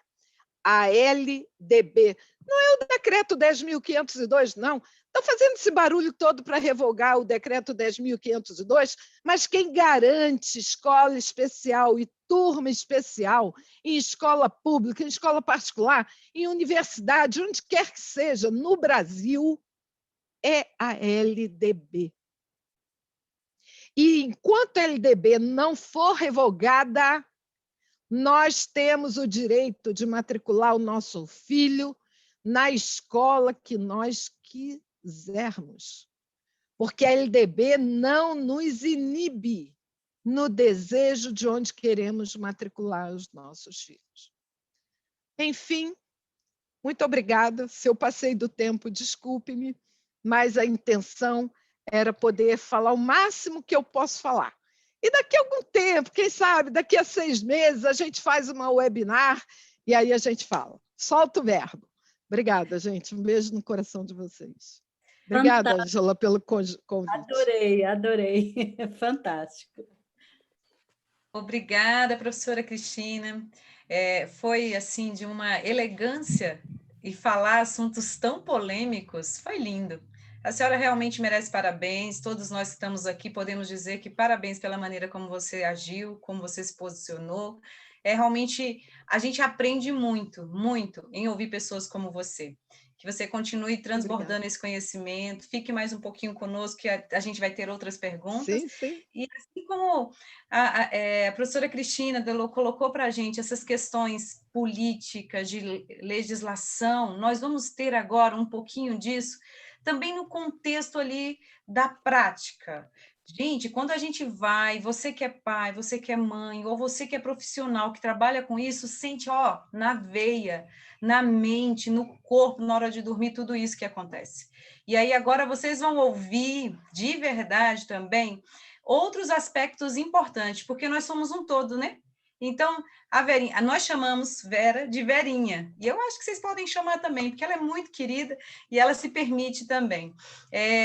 Speaker 4: A LDB. Não é o decreto 10.502, não. Estão fazendo esse barulho todo para revogar o decreto 10.502, mas quem garante escola especial e turma especial em escola pública, em escola particular, em universidade, onde quer que seja, no Brasil, é a LDB. E enquanto a LDB não for revogada, nós temos o direito de matricular o nosso filho na escola que nós quisermos, porque a LDB não nos inibe no desejo de onde queremos matricular os nossos filhos. Enfim, muito obrigada. Se eu passei do tempo, desculpe-me, mas a intenção era poder falar o máximo que eu posso falar. E daqui a algum tempo, quem sabe, daqui a 6 meses, a gente faz uma webinar e aí a gente fala. Solta o verbo. Obrigada, gente. Um beijo no coração de vocês. Obrigada, Ângela, pelo convite.
Speaker 2: Adorei, adorei. Fantástico.
Speaker 3: Obrigada, professora Cristina. Foi assim de uma elegância e falar assuntos tão polêmicos, foi lindo. A senhora realmente merece parabéns. Todos nós que estamos aqui podemos dizer que parabéns pela maneira como você agiu, como você se posicionou. Realmente, a gente aprende muito, muito em ouvir pessoas como você. Que você continue transbordando
Speaker 4: Obrigada.
Speaker 3: esse conhecimento, fique mais um pouquinho conosco, que a gente vai ter outras perguntas.
Speaker 4: Sim, sim.
Speaker 3: E assim como a professora Cristina colocou para a gente essas questões políticas, de legislação, nós vamos ter agora um pouquinho disso, também no contexto ali da prática. Gente, quando a gente vai, você que é pai, você que é mãe, ou você que é profissional, que trabalha com isso, sente, ó, na veia, na mente, no corpo, na hora de dormir, tudo isso que acontece. E aí agora vocês vão ouvir, de verdade também, outros aspectos importantes, porque nós somos um todo, né? Então, a Verinha, nós chamamos Vera de Verinha, e eu acho que vocês podem chamar também, porque ela é muito querida e ela se permite também.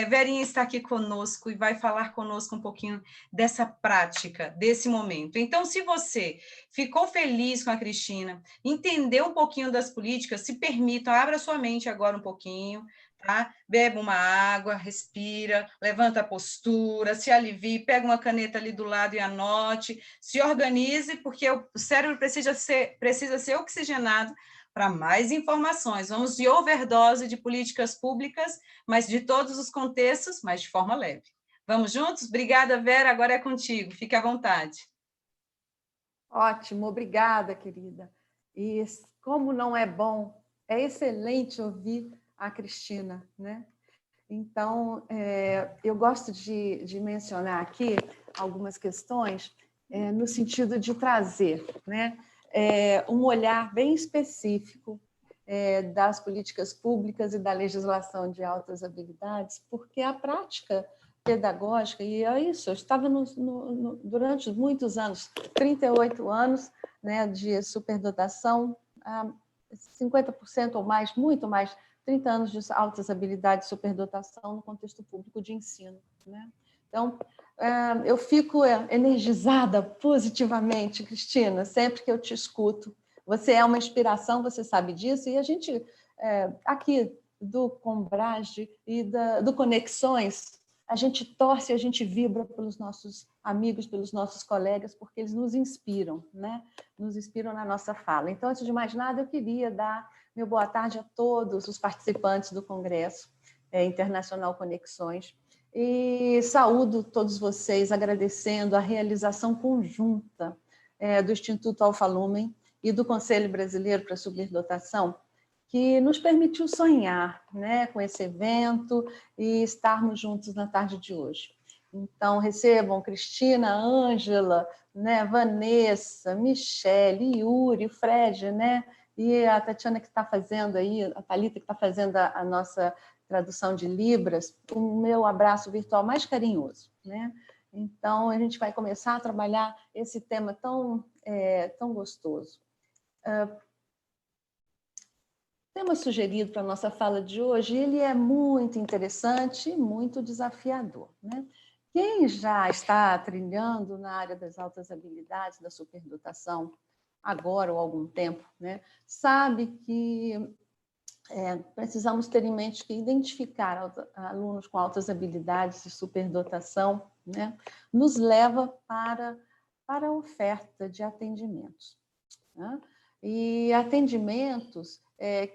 Speaker 3: Verinha está aqui conosco e vai falar conosco um pouquinho dessa prática, desse momento. Então, se você ficou feliz com a Cristina, entendeu um pouquinho das políticas, se permita, abra sua mente agora um pouquinho, tá? Bebe uma água, respira, levanta a postura, se alivie, pega uma caneta ali do lado e anote, se organize, porque o cérebro precisa ser oxigenado para mais informações. Vamos de overdose de políticas públicas, mas de todos os contextos, mas de forma leve. Vamos juntos? Obrigada, Vera, agora é contigo, fique à vontade.
Speaker 5: Ótimo, obrigada, querida. E como não é bom, é excelente ouvir a Cristina, né? Então, eu gosto de mencionar aqui algumas questões no sentido de trazer, né, um olhar bem específico das políticas públicas e da legislação de altas habilidades, porque a prática pedagógica, e é isso, eu estava durante muitos anos, 38 anos, né, de superdotação, 50% ou mais, muito mais, 30 anos de altas habilidades de superdotação no contexto público de ensino, né? Então, eu fico energizada positivamente, Cristina, sempre que eu te escuto. Você é uma inspiração, você sabe disso, e a gente, aqui do Combrage e do Conexões, a gente torce, a gente vibra pelos nossos amigos, pelos nossos colegas, porque eles nos inspiram, né? Nos inspiram na nossa fala. Então, antes de mais nada, eu queria dar meu boa tarde a todos os participantes do Congresso Internacional Conexões e saúdo todos vocês, agradecendo a realização conjunta do Instituto Alfa Lumen e do Conselho Brasileiro para a Superdotação, que nos permitiu sonhar, né, com esse evento e estarmos juntos na tarde de hoje. Então, recebam Cristina, Ângela, né, Vanessa, Michele, Yuri, Fred, né, e a Tatiana que está fazendo aí, a Thalita que está fazendo a nossa tradução de Libras, o meu abraço virtual mais carinhoso, né? Então, a gente vai começar a trabalhar esse tema tão gostoso. O tema sugerido para a nossa fala de hoje, ele é muito interessante e muito desafiador, né? Quem já está trilhando na área das altas habilidades, da superdotação, agora ou há algum tempo, né, sabe que precisamos ter em mente que identificar alunos com altas habilidades de superdotação, né, nos leva para para a oferta de atendimentos, né? E atendimentos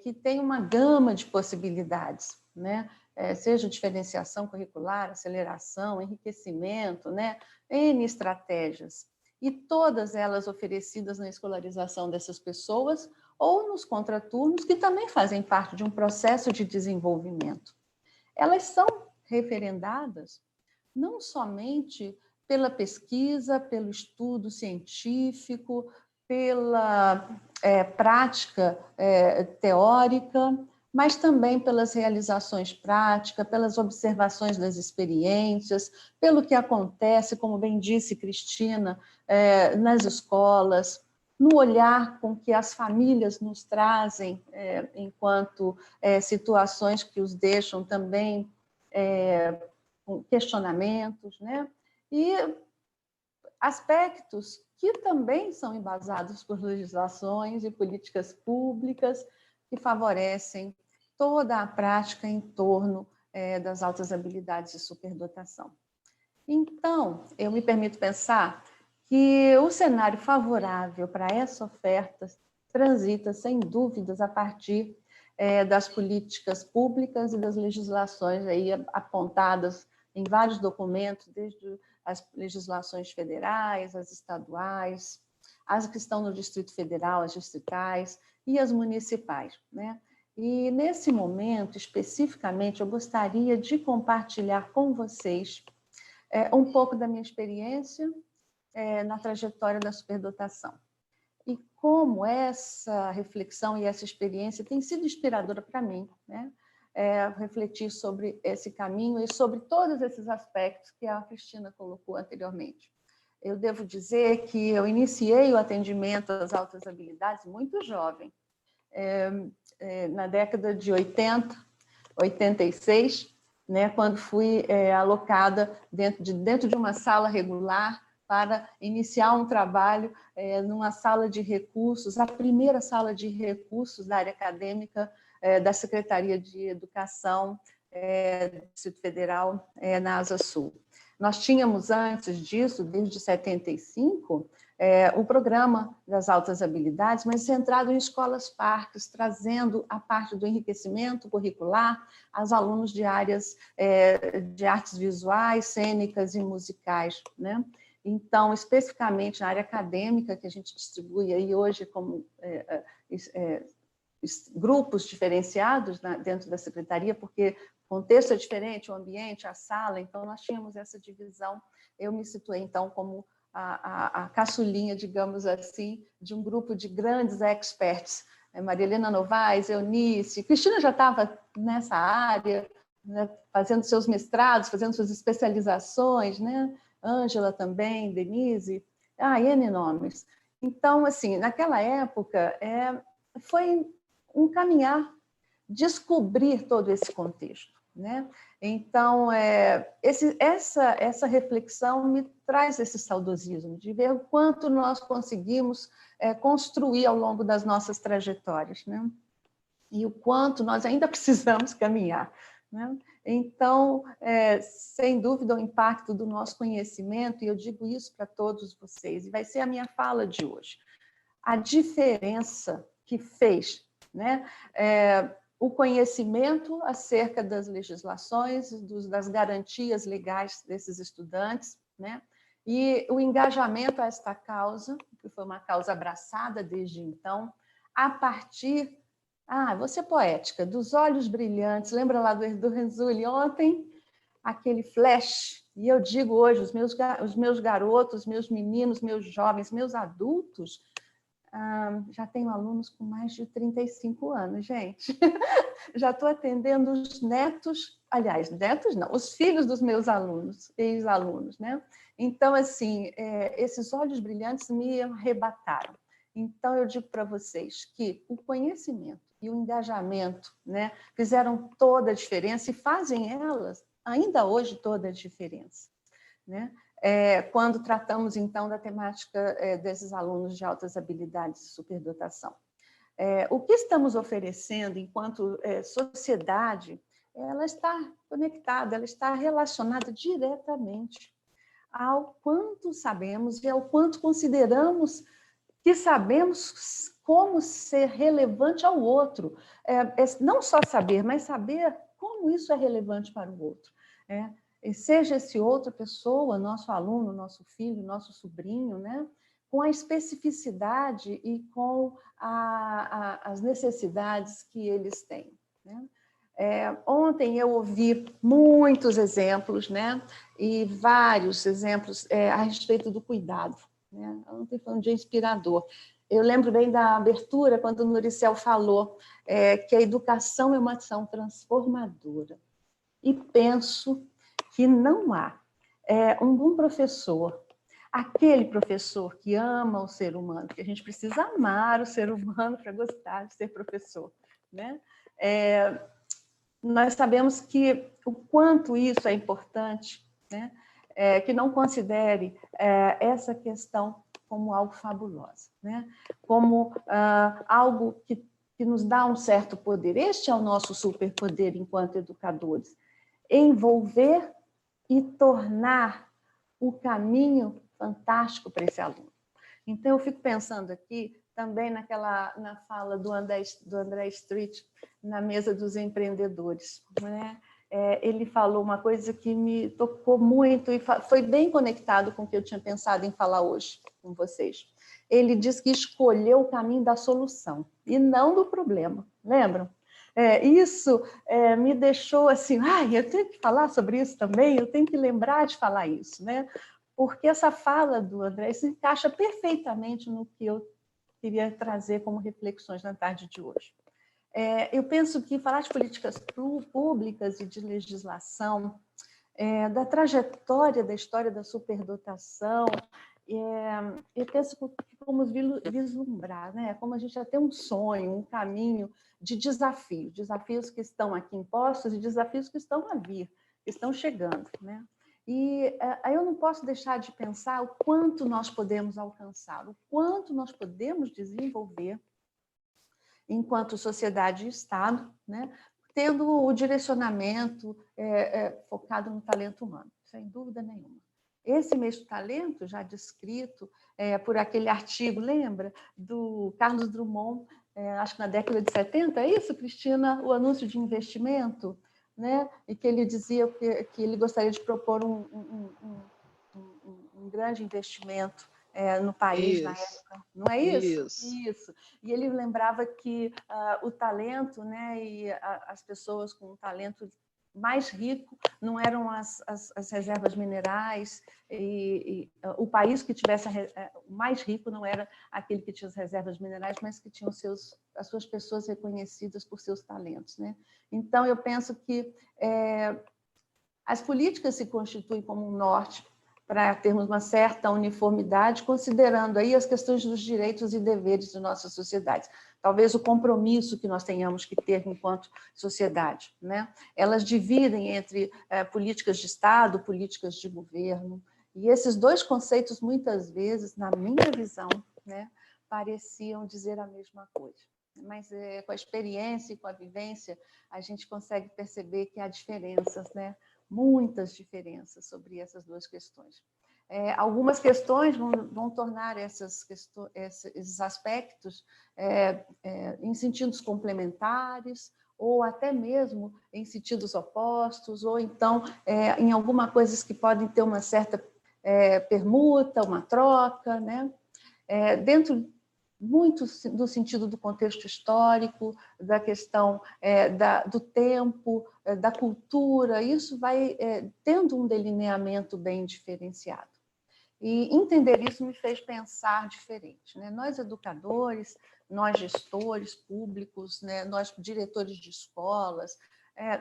Speaker 5: que têm uma gama de possibilidades, né? Seja diferenciação curricular, aceleração, enriquecimento, né? N estratégias. E todas elas oferecidas na escolarização dessas pessoas ou nos contraturnos, que também fazem parte de um processo de desenvolvimento. Elas são referendadas não somente pela pesquisa, pelo estudo científico, pela prática teórica, mas também pelas realizações práticas, pelas observações das experiências, pelo que acontece, como bem disse Cristina, nas escolas, no olhar com que as famílias nos trazem enquanto situações que os deixam também com questionamentos, né? E aspectos que também são embasados por legislações e políticas públicas que favorecem toda a prática em torno das altas habilidades de superdotação. Então, eu me permito pensar que o cenário favorável para essa oferta transita, sem dúvidas, a partir das políticas públicas e das legislações aí apontadas em vários documentos, desde as legislações federais, as estaduais, as que estão no Distrito Federal, as distritais e as municipais, né? E, nesse momento, especificamente, eu gostaria de compartilhar com vocês um pouco da minha experiência na trajetória da superdotação. E como essa reflexão e essa experiência tem sido inspiradora para mim, né? Refletir sobre esse caminho e sobre todos esses aspectos que a Cristina colocou anteriormente. Eu devo dizer que eu iniciei o atendimento às altas habilidades muito jovem, na década de 80, 86, né, quando fui alocada dentro de uma sala regular para iniciar um trabalho numa sala de recursos, a primeira sala de recursos da área acadêmica da Secretaria de Educação do Distrito Federal, na Asa Sul. Nós tínhamos, antes disso, desde 75, o programa das altas habilidades, mas centrado em escolas-parques, trazendo a parte do enriquecimento curricular aos alunos de áreas de artes visuais, cênicas e musicais, né? Então, especificamente na área acadêmica, que a gente distribui aí hoje como grupos diferenciados dentro da secretaria, porque o contexto é diferente, o ambiente, a sala, então nós tínhamos essa divisão. Eu me situei, então, como a caçulinha, digamos assim, de um grupo de grandes experts, Maria Helena Novaes, Eunice, Cristina já estava nessa área, né, fazendo seus mestrados, fazendo suas especializações, né? Ângela também, Denise, N nomes. Então, assim, naquela época, foi um caminhar, descobrir todo esse contexto, né? Então, essa reflexão me traz esse saudosismo, de ver o quanto nós conseguimos construir ao longo das nossas trajetórias, né? E o quanto nós ainda precisamos caminhar, né? Então, sem dúvida, o impacto do nosso conhecimento, e eu digo isso para todos vocês, e vai ser a minha fala de hoje, a diferença que fez, né? O conhecimento acerca das legislações, das garantias legais desses estudantes, né? E o engajamento a esta causa, que foi uma causa abraçada desde então, a partir, vou ser poética, dos olhos brilhantes, lembra lá do Renzulli ontem? Aquele flash, e eu digo hoje, os meus garotos, meus meninos, meus jovens, meus adultos, já tenho alunos com mais de 35 anos, gente. Já estou atendendo os netos, aliás, netos não, os filhos dos meus alunos, ex-alunos, né? Então, assim, esses olhos brilhantes me arrebataram. Então, eu digo para vocês que o conhecimento e o engajamento, né, fizeram toda a diferença e fazem elas, ainda hoje, toda a diferença, né? Quando tratamos, então, da temática desses alunos de altas habilidades de superdotação. O que estamos oferecendo enquanto sociedade, ela está conectada, ela está relacionada diretamente ao quanto sabemos e ao quanto consideramos que sabemos como ser relevante ao outro. Não só saber, mas saber como isso é relevante para o outro. E seja esse outra pessoa, nosso aluno, nosso filho, nosso sobrinho, né? Com a especificidade e com as necessidades que eles têm. Né? Ontem eu ouvi muitos exemplos, né? E vários exemplos a respeito do cuidado. Né? Ontem foi um dia inspirador. Eu lembro bem da abertura, quando o Nuricel falou que a educação é uma ação transformadora. E penso que não há um bom professor, aquele professor que ama o ser humano, porque a gente precisa amar o ser humano para gostar de ser professor. Né? Nós sabemos que o quanto isso é importante, né? Que não considere essa questão como algo fabuloso, né? Como algo que nos dá um certo poder. Este é o nosso superpoder enquanto educadores. Envolver e tornar o caminho fantástico para esse aluno. Então, eu fico pensando aqui também na fala do André Street, na mesa dos empreendedores. Né? Ele falou uma coisa que me tocou muito e foi bem conectado com o que eu tinha pensado em falar hoje com vocês. Ele diz que escolheu o caminho da solução e não do problema. Lembram? Isso me deixou assim, eu tenho que falar sobre isso também, eu tenho que lembrar de falar isso, né? Porque essa fala do André se encaixa perfeitamente no que eu queria trazer como reflexões na tarde de hoje. Eu penso que falar de políticas públicas e de legislação, da trajetória da história da superdotação, eu penso que vamos vislumbrar, né? Como a gente já tem um sonho, um caminho de desafios que estão aqui impostos e desafios que estão a vir, que estão chegando, né? E aí eu não posso deixar de pensar o quanto nós podemos alcançar, o quanto nós podemos desenvolver enquanto sociedade e Estado, né? Tendo o direcionamento focado no talento humano, sem dúvida nenhuma. Esse mesmo talento, já descrito por aquele artigo, lembra? Do Carlos Drummond, acho que na década de 70, é isso, Cristina? O anúncio de investimento, né? E que ele dizia que ele gostaria de propor um grande investimento no país na época. Não é isso? Isso. E ele lembrava que o talento, né, e as pessoas com um talento mais rico não eram as reservas minerais, e o país que tivesse mais rico não era aquele que tinha as reservas minerais, mas que tinha as suas pessoas reconhecidas por seus talentos. Né? Então, eu penso que as políticas se constituem como um norte para termos uma certa uniformidade, considerando aí as questões dos direitos e deveres de nossa sociedade. Talvez o compromisso que nós tenhamos que ter enquanto sociedade. Né? Elas dividem entre políticas de Estado, políticas de governo, e esses dois conceitos, muitas vezes, na minha visão, né, pareciam dizer a mesma coisa. Mas com a experiência e com a vivência, a gente consegue perceber que há diferenças, né? Muitas diferenças sobre essas duas questões. Algumas questões vão tornar esses aspectos em sentidos complementares, ou até mesmo em sentidos opostos, ou então em algumas coisas que podem ter uma certa permuta, uma troca, né? Dentro muito do sentido do contexto histórico, da questão do tempo, da cultura, isso vai tendo um delineamento bem diferenciado. E entender isso me fez pensar diferente. Né? Nós, educadores, nós, gestores públicos, né? Nós, diretores de escolas,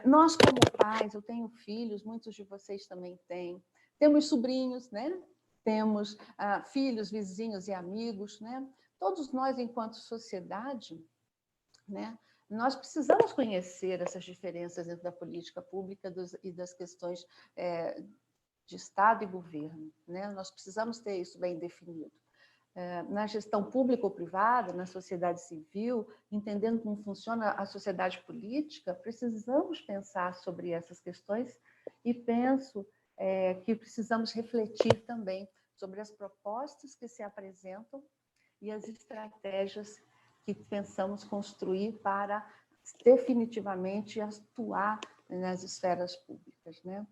Speaker 5: nós, como pais, eu tenho filhos, muitos de vocês também têm, temos sobrinhos, né? Temos filhos, vizinhos e amigos, né? Todos nós, enquanto sociedade, né, nós precisamos conhecer essas diferenças dentro da política pública e das questões de Estado e governo. Né? Nós precisamos ter isso bem definido. Na gestão pública ou privada, na sociedade civil, entendendo como funciona a sociedade política, precisamos pensar sobre essas questões e penso que precisamos refletir também sobre as propostas que se apresentam e as estratégias que pensamos construir para definitivamente atuar nas esferas públicas, né?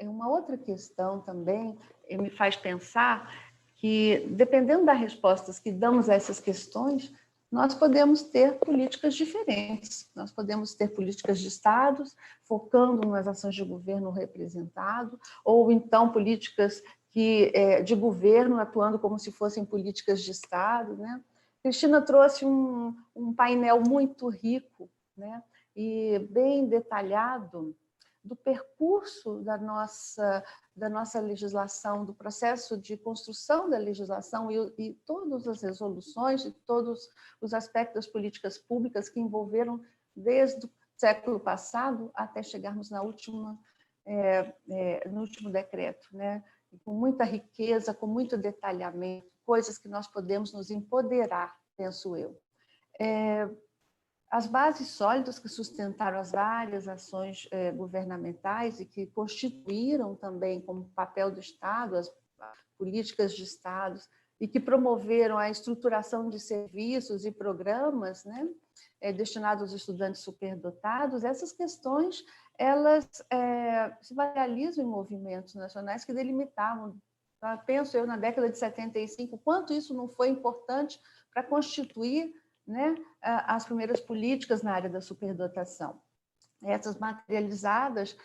Speaker 5: Uma outra questão também me faz pensar que, dependendo das respostas que damos a essas questões, nós podemos ter políticas diferentes. Nós podemos ter políticas de Estados, focando nas ações de governo representado, ou então políticas de governo atuando como se fossem políticas de Estado, né? Cristina trouxe um painel muito rico, né? E bem detalhado do percurso da nossa legislação, do processo de construção da legislação e todas as resoluções e todos os aspectos das políticas públicas que envolveram desde o século passado até chegarmos no último decreto, né? Com muita riqueza, com muito detalhamento, coisas que nós podemos nos empoderar, penso eu. As bases sólidas que sustentaram as várias ações governamentais e que constituíram também como papel do Estado as políticas de Estados e que promoveram a estruturação de serviços e programas, né, destinados aos estudantes superdotados, essas questões elas se materializam em movimentos nacionais que delimitavam, penso eu, na década de 75, quanto isso não foi importante para constituir, né, as primeiras políticas na área da superdotação. Essas materializadas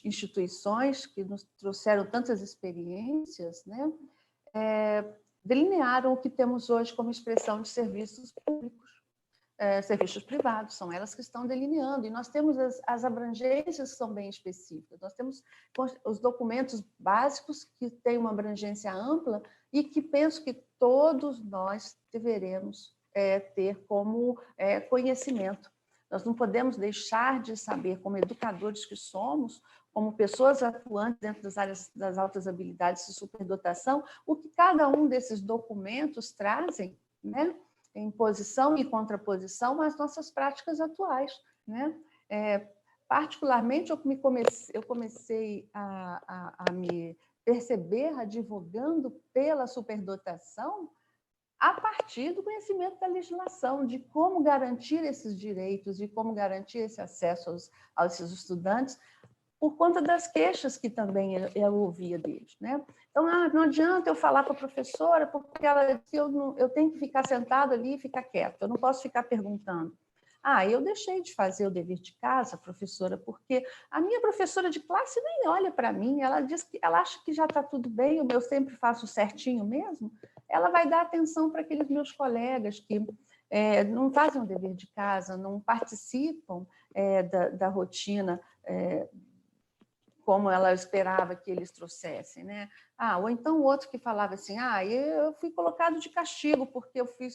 Speaker 5: instituições que nos trouxeram tantas experiências, né, delinearam o que temos hoje como expressão de serviços públicos, serviços privados, são elas que estão delineando, e nós temos as abrangências que são bem específicas, nós temos os documentos básicos que têm uma abrangência ampla e que penso que todos nós deveremos ter como conhecimento. Nós não podemos deixar de saber, como educadores que somos, como pessoas atuantes dentro das áreas das altas habilidades e superdotação, o que cada um desses documentos trazem, né, em posição e contraposição às nossas práticas atuais, né? Particularmente, eu comecei a me perceber advogando pela superdotação a partir do conhecimento da legislação, de como garantir esses direitos, de como garantir esse acesso aos estudantes, por conta das queixas que também eu ouvia deles, né? Então, não adianta eu falar para a professora, porque ela disse que eu tenho que ficar sentado ali e ficar quieto, eu não posso ficar perguntando. Eu deixei de fazer o dever de casa, professora, porque a minha professora de classe nem olha para mim, ela diz que ela acha que já está tudo bem, eu sempre faço certinho mesmo, ela vai dar atenção para aqueles meus colegas que não fazem o dever de casa, não participam da rotina como ela esperava que eles trouxessem, né? Ou então o outro que falava assim, eu fui colocado de castigo porque eu fui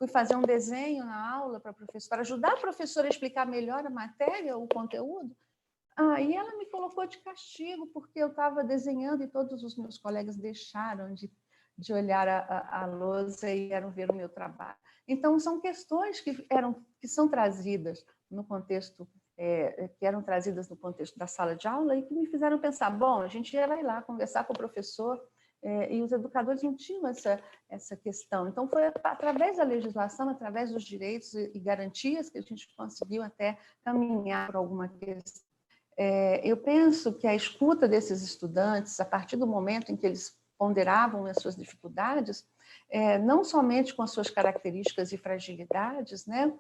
Speaker 5: fazer um desenho na aula para a professora, ajudar a professora a explicar melhor a matéria, o conteúdo. E ela me colocou de castigo porque eu estava desenhando e todos os meus colegas deixaram de olhar a lousa e vieram ver o meu trabalho. Então, são questões que são trazidas no contexto que eram trazidas no contexto da sala de aula e que me fizeram pensar, bom, a gente ia lá conversar com o professor e os educadores não tinham essa questão. Então, foi através da legislação, através dos direitos e garantias que a gente conseguiu até caminhar para alguma questão. Eu penso que a escuta desses estudantes, a partir do momento em que eles ponderavam as suas dificuldades, não somente com as suas características e fragilidades, né,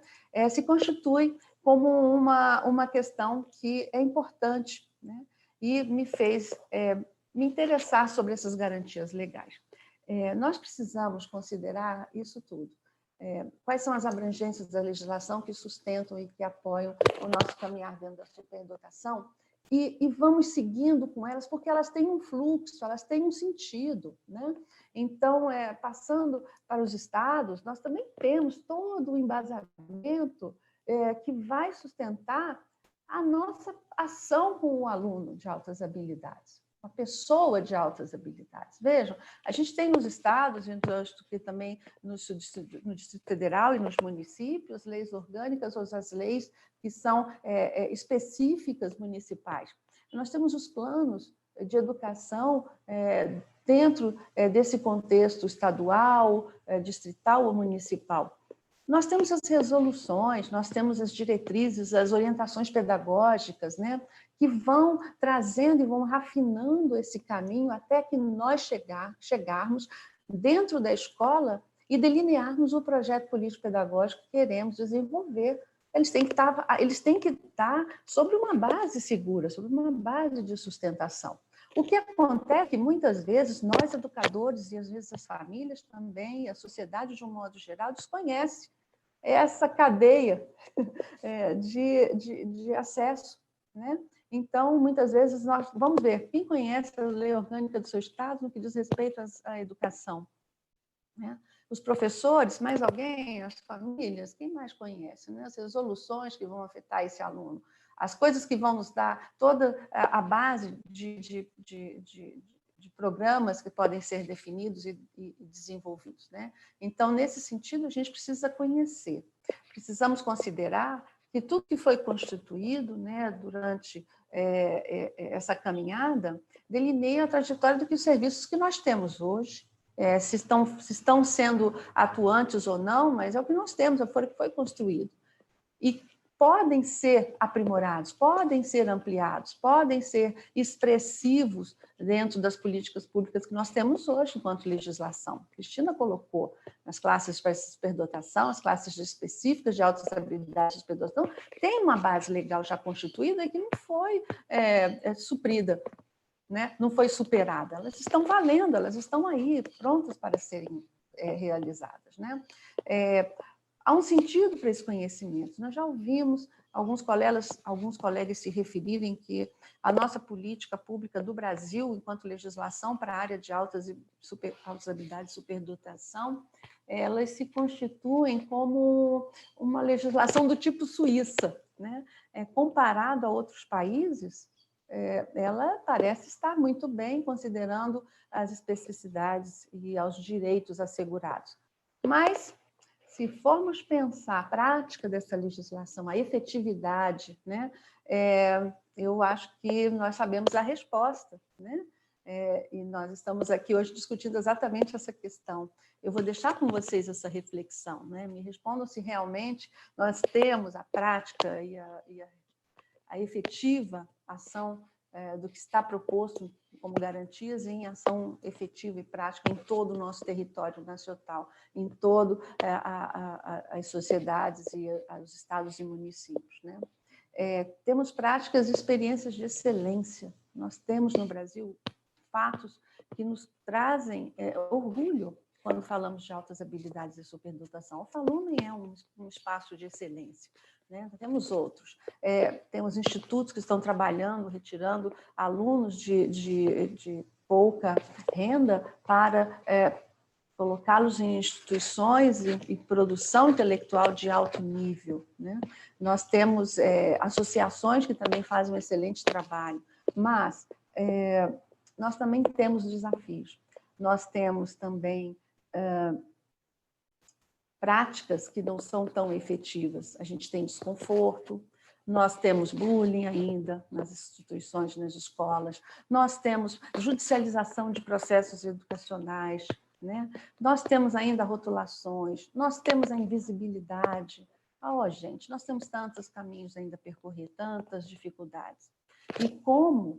Speaker 5: se constitui como uma questão que é importante, né, e me fez me interessar sobre essas garantias legais. Nós precisamos considerar isso tudo. Quais são as abrangências da legislação que sustentam e que apoiam o nosso caminhar dentro da superdotação? E vamos seguindo com elas, porque elas têm um fluxo, elas têm um sentido, né? Então, passando para os estados, nós também temos todo o embasamento que vai sustentar a nossa ação com o aluno de altas habilidades, uma pessoa de altas habilidades. Vejam, a gente tem nos estados, e também no Distrito Federal e nos municípios, leis orgânicas ou as leis que são específicas municipais. Nós temos os planos de educação dentro desse contexto estadual, distrital ou municipal. Nós temos as resoluções, nós temos as diretrizes, as orientações pedagógicas, né, que vão trazendo e vão rafinando esse caminho até que nós chegarmos dentro da escola e delinearmos o projeto político-pedagógico que queremos desenvolver. Eles têm que estar sobre uma base segura, sobre uma base de sustentação. O que acontece é que, muitas vezes, nós, educadores, e às vezes as famílias também, a sociedade, de um modo geral, desconhece essa cadeia de acesso, né? Então, muitas vezes, nós vamos ver quem conhece a lei orgânica do seu estado no que diz respeito à educação, né? Os professores, mais alguém, as famílias, quem mais conhece, né? As resoluções que vão afetar esse aluno, as coisas que vão nos dar toda a base de programas que podem ser definidos e desenvolvidos, né? Então, nesse sentido, a gente precisa conhecer. Precisamos considerar que tudo que foi constituído, né, durante essa caminhada delineia a trajetória do que os serviços que nós temos hoje, se estão sendo atuantes ou não, mas é o que nós temos, foi o que foi construído. E podem ser aprimorados, podem ser ampliados, podem ser expressivos dentro das políticas públicas que nós temos hoje enquanto legislação. Cristina colocou nas classes para superdotação, as classes específicas de altas habilidades de superdotação, tem uma base legal já constituída e que não foi suprida, né? Não foi superada. Elas estão valendo, elas estão aí, prontas para serem realizadas, né? Há um sentido para esse conhecimento. Nós já ouvimos alguns colegas se referirem que a nossa política pública do Brasil, enquanto legislação para a área de altas habilidades e superdotação, elas se constituem como uma legislação do tipo Suíça, né? Comparado a outros países, ela parece estar muito bem, considerando as especificidades e aos direitos assegurados. Mas, se formos pensar a prática dessa legislação, a efetividade, né, eu acho que nós sabemos a resposta, né? E nós estamos aqui hoje discutindo exatamente essa questão. Eu vou deixar com vocês essa reflexão, né? Me respondam se realmente nós temos a prática e a efetiva ação do que está proposto como garantias em ação efetiva e prática em todo o nosso território nacional, em todo as sociedades e os estados e municípios, né? Temos práticas e experiências de excelência. Nós temos no Brasil fatos que nos trazem orgulho quando falamos de altas habilidades e superdotação. O FALUMEN é um espaço de excelência, né? Temos outros. Temos institutos que estão trabalhando, retirando alunos de pouca renda para colocá-los em instituições e produção intelectual de alto nível, né? Nós temos associações que também fazem um excelente trabalho, mas nós também temos desafios. Nós temos também práticas que não são tão efetivas. A gente tem desconforto, nós temos bullying ainda nas instituições, nas escolas, nós temos judicialização de processos educacionais, né? Nós temos ainda rotulações, nós temos a invisibilidade. Gente, nós temos tantos caminhos ainda a percorrer, tantas dificuldades. E como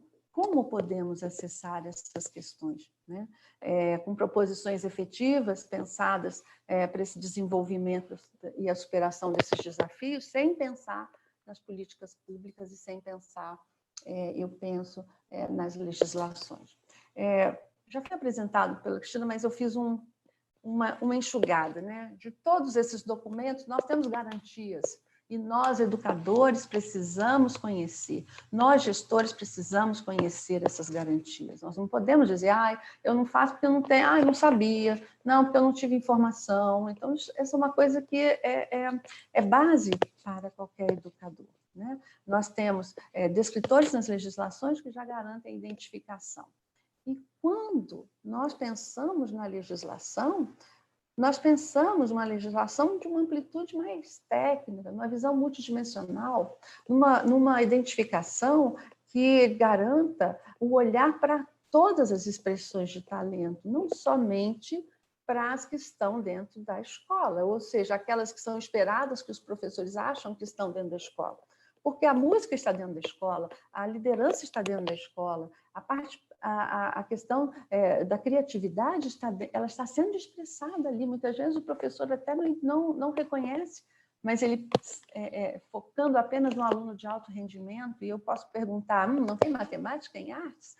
Speaker 5: podemos acessar essas questões, né? Com proposições efetivas, pensadas para esse desenvolvimento e a superação desses desafios, sem pensar nas políticas públicas e sem pensar, eu penso, nas legislações. Já foi apresentado pela Cristina, mas eu fiz uma enxugada, né? De todos esses documentos, nós temos garantias. E nós, educadores, precisamos conhecer, nós, gestores, precisamos conhecer essas garantias. Nós não podemos dizer, eu não faço porque eu não tenho, eu não sabia, não, porque eu não tive informação. Então, essa é uma coisa que é base para qualquer educador, né? Nós temos descritores nas legislações que já garantem a identificação. E quando nós pensamos na legislação, nós pensamos uma legislação de uma amplitude mais técnica, numa visão multidimensional, numa identificação que garanta o olhar para todas as expressões de talento, não somente para as que estão dentro da escola, ou seja, aquelas que são esperadas, que os professores acham que estão dentro da escola. Porque a música está dentro da escola, a liderança está dentro da escola, a questão da criatividade ela está sendo expressada ali. Muitas vezes o professor até não reconhece, mas ele, focando apenas no aluno de alto rendimento, e eu posso perguntar, não tem matemática em artes?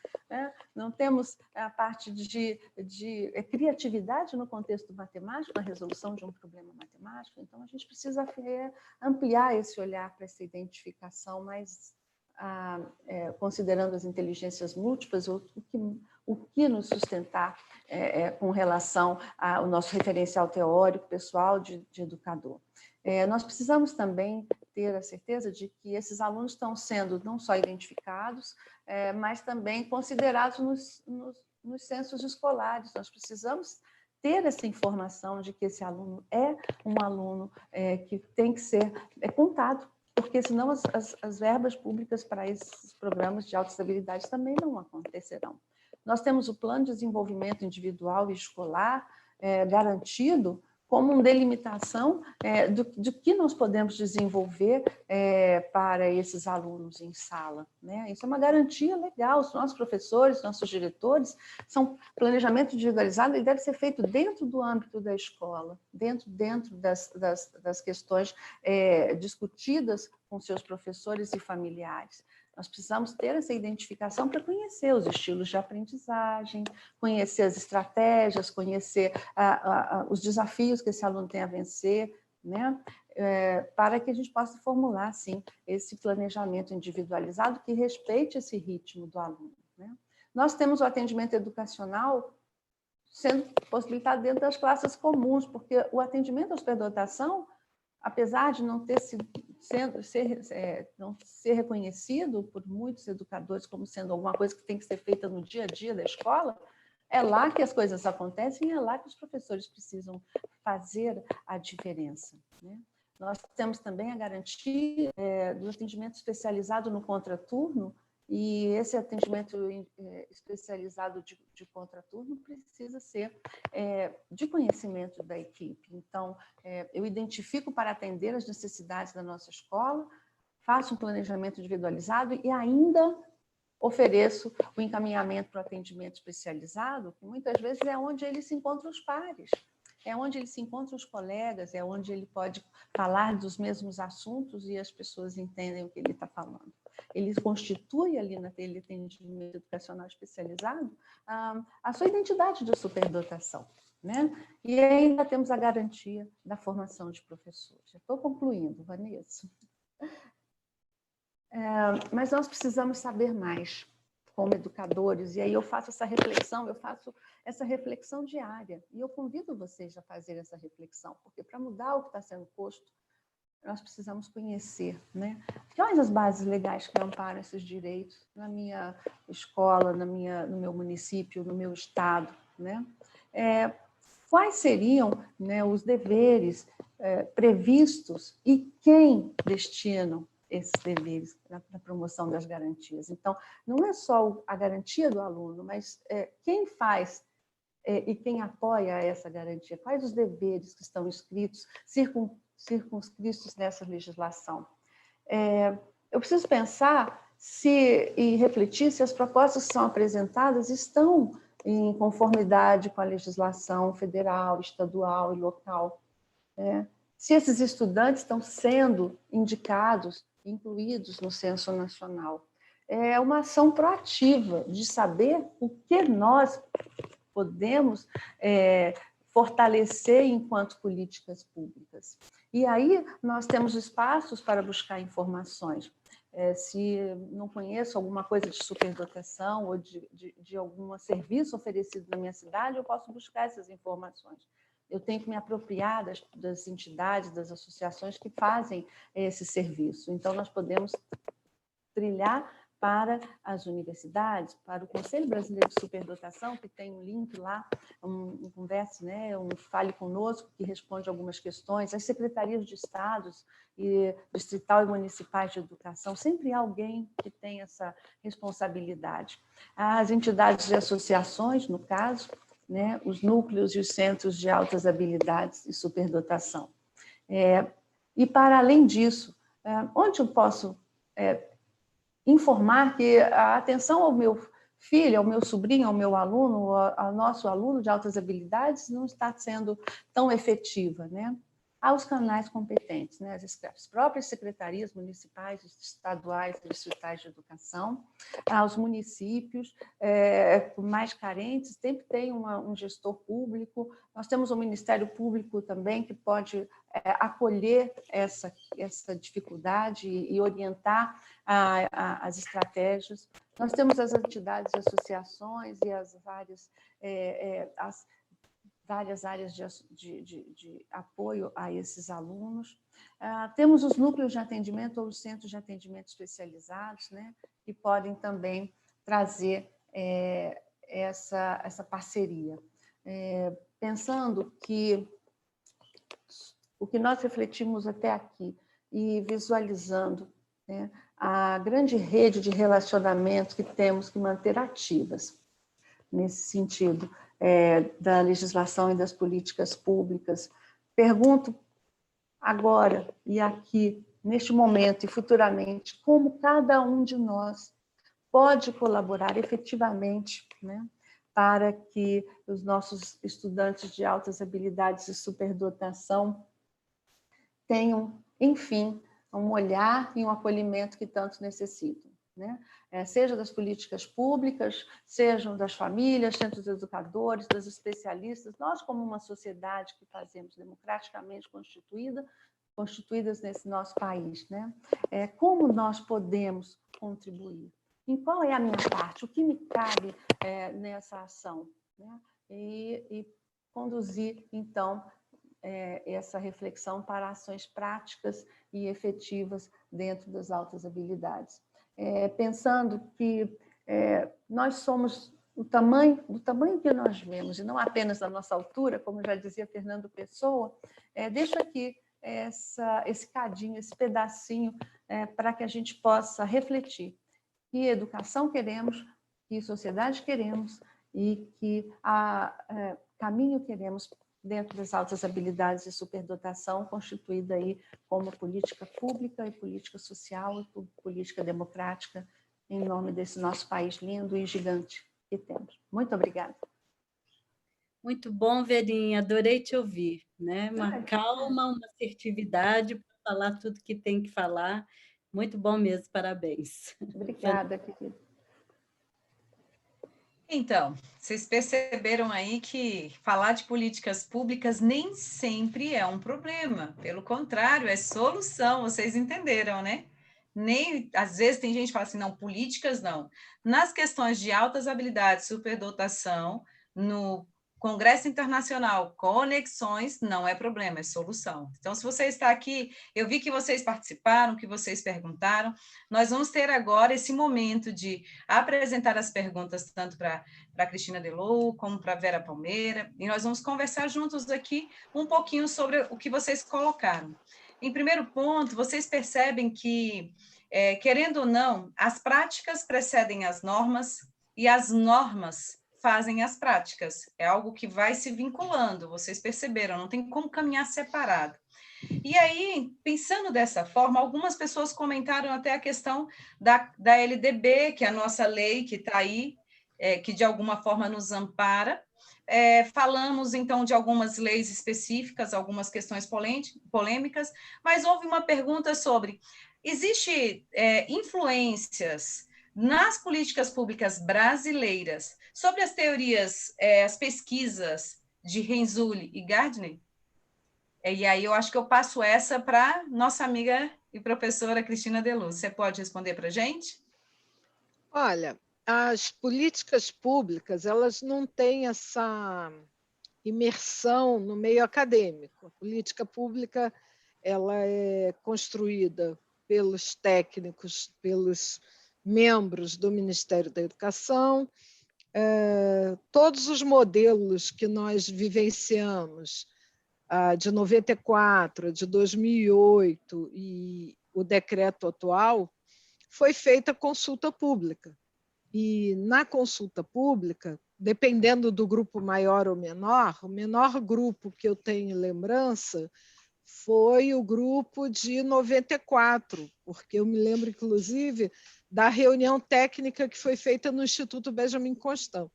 Speaker 5: Não temos a parte de criatividade no contexto matemático, na resolução de um problema matemático? Então, a gente precisa ampliar esse olhar para essa identificação mais considerando as inteligências múltiplas, o que nos sustentar com relação ao nosso referencial teórico pessoal de educador. Nós precisamos também ter a certeza de que esses alunos estão sendo não só identificados, mas também considerados nos censos escolares. Nós precisamos ter essa informação de que esse aluno é um aluno que tem que ser contado, porque senão as verbas públicas para esses programas de autoestabilidade também não acontecerão. Nós temos o plano de desenvolvimento individual e escolar garantido como uma delimitação do que nós podemos desenvolver para esses alunos em sala, né? Isso é uma garantia legal. Os nossos professores, nossos diretores, são planejamento individualizado e deve ser feito dentro do âmbito da escola, dentro das questões discutidas com seus professores e familiares. Nós precisamos ter essa identificação para conhecer os estilos de aprendizagem, conhecer as estratégias, conhecer os desafios que esse aluno tem a vencer, né? Para que a gente possa formular, sim, esse planejamento individualizado que respeite esse ritmo do aluno, né? Nós temos o atendimento educacional sendo possibilitado dentro das classes comuns, porque o atendimento à superdotação, apesar de não ser reconhecido por muitos educadores como sendo alguma coisa que tem que ser feita no dia a dia da escola, é lá que as coisas acontecem e é lá que os professores precisam fazer a diferença, né? Nós temos também a garantia do atendimento especializado no contraturno, e esse atendimento especializado de contraturno precisa ser de conhecimento da equipe. Então, eu identifico para atender as necessidades da nossa escola, faço um planejamento individualizado e ainda ofereço o encaminhamento para o atendimento especializado, que muitas vezes é onde ele se encontra os pares, é onde ele se encontra os colegas, é onde ele pode falar dos mesmos assuntos e as pessoas entendem o que ele está falando. Ele constitui ali naquele atendimento educacional especializado a sua identidade de superdotação, né? E ainda temos a garantia da formação de professores. Já estou concluindo, Vanessa. Mas nós precisamos saber mais como educadores, e aí eu faço essa reflexão diária, e eu convido vocês a fazer essa reflexão, porque para mudar o que está sendo posto, nós precisamos conhecer, né? Quais as bases legais que amparam esses direitos na minha escola, no meu município, no meu estado, né? Quais seriam, né, os deveres previstos e quem destinam esses deveres na promoção das garantias? Então, não é só a garantia do aluno, mas quem faz e quem apoia essa garantia? Quais os deveres que estão escritos, circunscritos nessa legislação? Eu preciso pensar e refletir se as propostas que são apresentadas estão em conformidade com a legislação federal, estadual e local. Se esses estudantes estão sendo indicados, incluídos no censo nacional. É uma ação proativa de saber o que nós podemos fortalecer enquanto políticas públicas. E aí nós temos espaços para buscar informações. Se não conheço alguma coisa de superdotação ou de algum serviço oferecido na minha cidade, eu posso buscar essas informações. eu tenho que me apropriar das entidades, das associações que fazem esse serviço. Então, nós podemos trilhar para as universidades, para o Conselho Brasileiro de Superdotação, que tem um link lá, um converse, né, um Fale Conosco, que responde algumas questões, as secretarias de estados, e distrital e municipais de educação, sempre há alguém que tem essa responsabilidade. As entidades de associações, no caso, né, os núcleos e os centros de altas habilidades e superdotação. E, para além disso, onde eu posso informar que a atenção ao meu filho, ao meu sobrinho, ao meu aluno, ao nosso aluno de altas habilidades não está sendo tão efetiva, né? Há os canais competentes, né? As próprias secretarias municipais, estaduais, distritais de educação, os municípios mais carentes, sempre tem um gestor público, nós temos um Ministério Público também que pode acolher essa dificuldade e orientar as estratégias. Nós temos as entidades, associações e as várias áreas de apoio a esses alunos. Temos os núcleos de atendimento ou os centros de atendimento especializados, né, que podem também trazer essa parceria. Pensando que o que nós refletimos até aqui e visualizando, né, a grande rede de relacionamento que temos que manter ativas nesse sentido, da legislação e das políticas públicas. Pergunto agora e aqui, neste momento e futuramente, como cada um de nós pode colaborar efetivamente, né, para que os nossos estudantes de altas habilidades e superdotação tenham, enfim, um olhar e um acolhimento que tanto necessitam, né? Seja das políticas públicas, sejam das famílias, centros educadores, das especialistas, nós como uma sociedade que fazemos democraticamente constituídas nesse nosso país, né? Como nós podemos contribuir? Em qual é a minha parte? O que me cabe nessa ação? Né? E conduzir, então, essa reflexão para ações práticas e efetivas dentro das altas habilidades. Pensando que nós somos do tamanho que nós vemos, e não apenas da nossa altura, como já dizia Fernando Pessoa, deixo aqui esse cadinho, esse pedacinho, para que a gente possa refletir que educação queremos, que sociedade queremos e que caminho queremos dentro das altas habilidades e superdotação, constituída aí como política pública e política social e política democrática, em nome desse nosso país lindo e gigante que temos. Muito obrigada.
Speaker 2: Muito bom, Verinha, adorei te ouvir, né? Uma calma, uma assertividade para falar tudo que tem que falar. Muito bom mesmo, parabéns.
Speaker 5: Obrigada, querida.
Speaker 3: Então, vocês perceberam aí que falar de políticas públicas nem sempre é um problema, pelo contrário, é solução, vocês entenderam, né? Às vezes tem gente que fala assim, não, políticas não. Nas questões de altas habilidades, superdotação, no Congresso Internacional, conexões, não é problema, é solução. Então, se você está aqui, eu vi que vocês participaram, que vocês perguntaram, nós vamos ter agora esse momento de apresentar as perguntas tanto para a Cristina Delou, como para a Vera Palmeira, e nós vamos conversar juntos aqui um pouquinho sobre o que vocês colocaram. Em primeiro ponto, vocês percebem que, querendo ou não, as práticas precedem as normas e as normas fazem as práticas. É algo que vai se vinculando, vocês perceberam, não tem como caminhar separado. E aí, pensando dessa forma, algumas pessoas comentaram até a questão da LDB, que é a nossa lei que está aí, que de alguma forma nos ampara. Falamos, então, de algumas leis específicas, algumas questões polêmicas, mas houve uma pergunta sobre, existe influências nas políticas públicas brasileiras sobre as teorias, as pesquisas de Renzulli e Gardner? E aí eu acho que eu passo essa para nossa amiga e professora Cristina Delou. Você pode responder para a gente?
Speaker 4: Olha, as políticas públicas, elas não têm essa imersão no meio acadêmico. A política pública ela é construída pelos técnicos, pelos membros do Ministério da Educação. Todos os modelos que nós vivenciamos, de 94, de 2008 e o decreto atual, foi feita consulta pública. E na consulta pública, dependendo do grupo maior ou menor, o menor grupo que eu tenho lembrança foi o grupo de 94, porque eu me lembro, inclusive, da reunião técnica que foi feita no Instituto Benjamin Constant.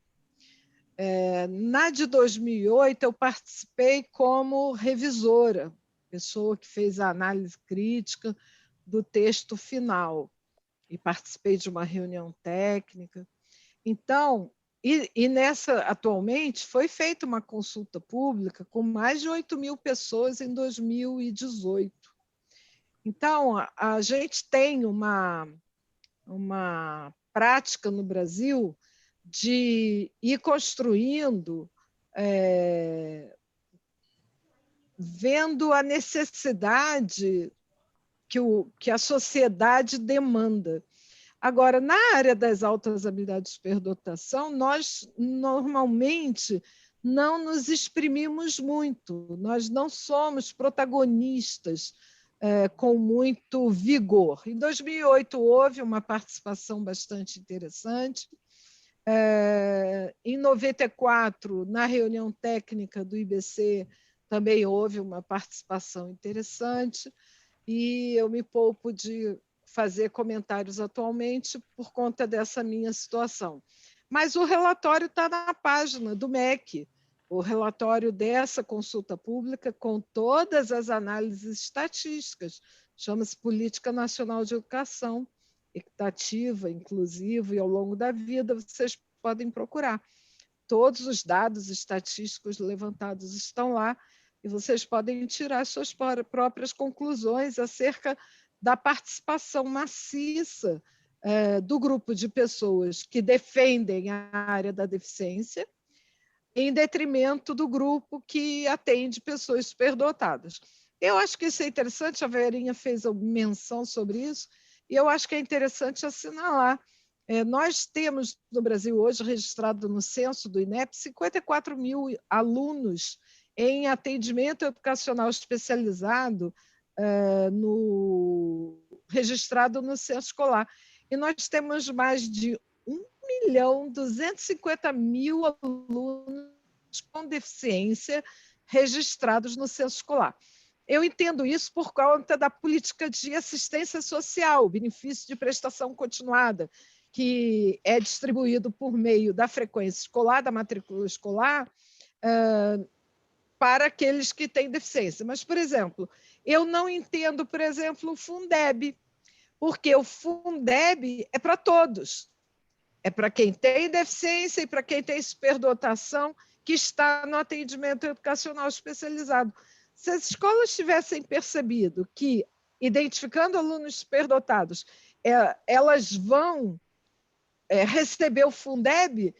Speaker 4: Na de 2008, eu participei como revisora, pessoa que fez a análise crítica do texto final, e participei de uma reunião técnica. Então, nessa, atualmente, foi feita uma consulta pública com mais de 8.000 pessoas em 2018. Então, a gente tem uma prática no Brasil de ir construindo, vendo a necessidade que a sociedade demanda. Agora, na área das altas habilidades de superdotação, nós normalmente não nos exprimimos muito, nós não somos protagonistas com muito vigor. Em 2008, houve uma participação bastante interessante. Em 94, na reunião técnica do IBC, também houve uma participação interessante, e eu me poupo de fazer comentários atualmente por conta dessa minha situação. Mas o relatório está na página do MEC, o relatório dessa consulta pública com todas as análises estatísticas, chama-se Política Nacional de Educação, equitativa, inclusiva e ao longo da vida, vocês podem procurar. Todos os dados estatísticos levantados estão lá e vocês podem tirar suas próprias conclusões acerca da participação maciça do grupo de pessoas que defendem a área da deficiência, em detrimento do grupo que atende pessoas superdotadas. Eu acho que isso é interessante, a Verinha fez menção sobre isso, e eu acho que é interessante assinalar. Nós temos no Brasil hoje, registrado no censo do INEP, 54.000 alunos em atendimento educacional especializado registrado no censo escolar. E nós temos mais de 1.250.000 alunos com deficiência registrados no censo escolar. Eu entendo isso por conta da política de assistência social, benefício de prestação continuada, que é distribuído por meio da frequência escolar, da matrícula escolar, para aqueles que têm deficiência. Mas, por exemplo, eu não entendo, por exemplo, o Fundeb, porque o Fundeb é para todos. É para quem tem deficiência e para quem tem superdotação, que está no atendimento educacional especializado. Se as escolas tivessem percebido que, identificando alunos superdotados, elas vão receber o Fundeb,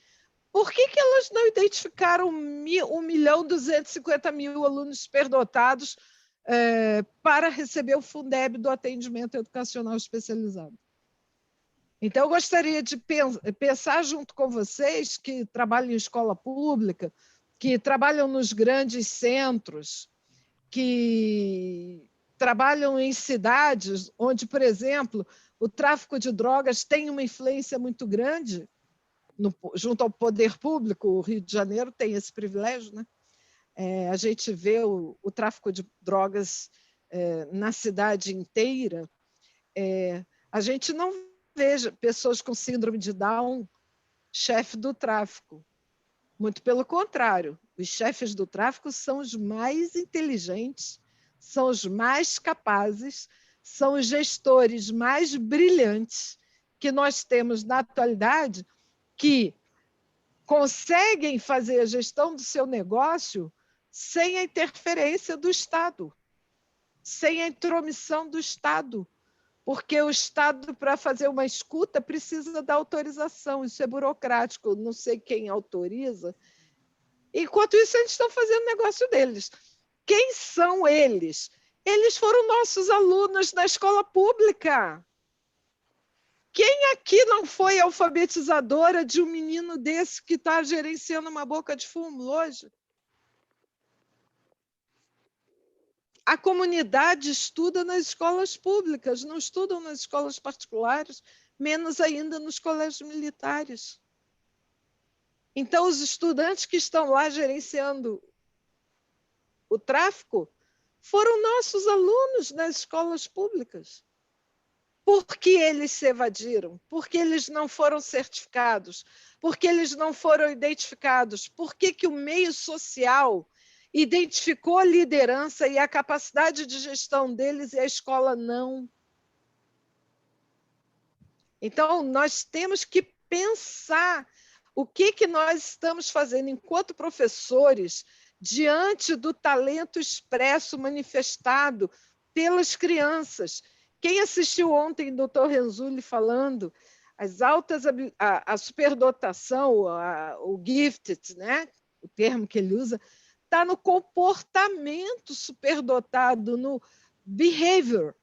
Speaker 4: por que elas não identificaram 1.250.000 alunos superdotados para receber o Fundeb do atendimento educacional especializado? Então, eu gostaria de pensar junto com vocês que trabalham em escola pública, que trabalham nos grandes centros, que trabalham em cidades onde, por exemplo, o tráfico de drogas tem uma influência muito grande junto ao poder público. O Rio de Janeiro tem esse privilégio, né? A gente vê o tráfico de drogas na cidade inteira. A gente não vê pessoas com síndrome de Down chefe do tráfico. Muito pelo contrário, os chefes do tráfico são os mais inteligentes, são os mais capazes, são os gestores mais brilhantes que nós temos na atualidade, que conseguem fazer a gestão do seu negócio sem a interferência do Estado, sem a intromissão do Estado, porque o Estado, para fazer uma escuta, precisa da autorização, isso é burocrático, não sei quem autoriza, Enquanto isso, eles estão fazendo o negócio deles. Quem são eles? Eles foram nossos alunos na escola pública. Quem aqui não foi alfabetizadora de um menino desse que está gerenciando uma boca de fumo hoje? A comunidade estuda nas escolas públicas, não estudam nas escolas particulares, menos ainda nos colégios militares. Então, os estudantes que estão lá gerenciando o tráfico foram nossos alunos nas escolas públicas. Por que eles se evadiram? Porque eles não foram certificados? Porque eles não foram identificados? Por que o meio social identificou a liderança e a capacidade de gestão deles e a escola não? Então, nós temos que pensar o que nós estamos fazendo enquanto professores diante do talento expresso, manifestado pelas crianças. Quem assistiu ontem o Dr. Renzulli falando, a superdotação, o gifted, né? O termo que ele usa, está no comportamento superdotado, no behavior,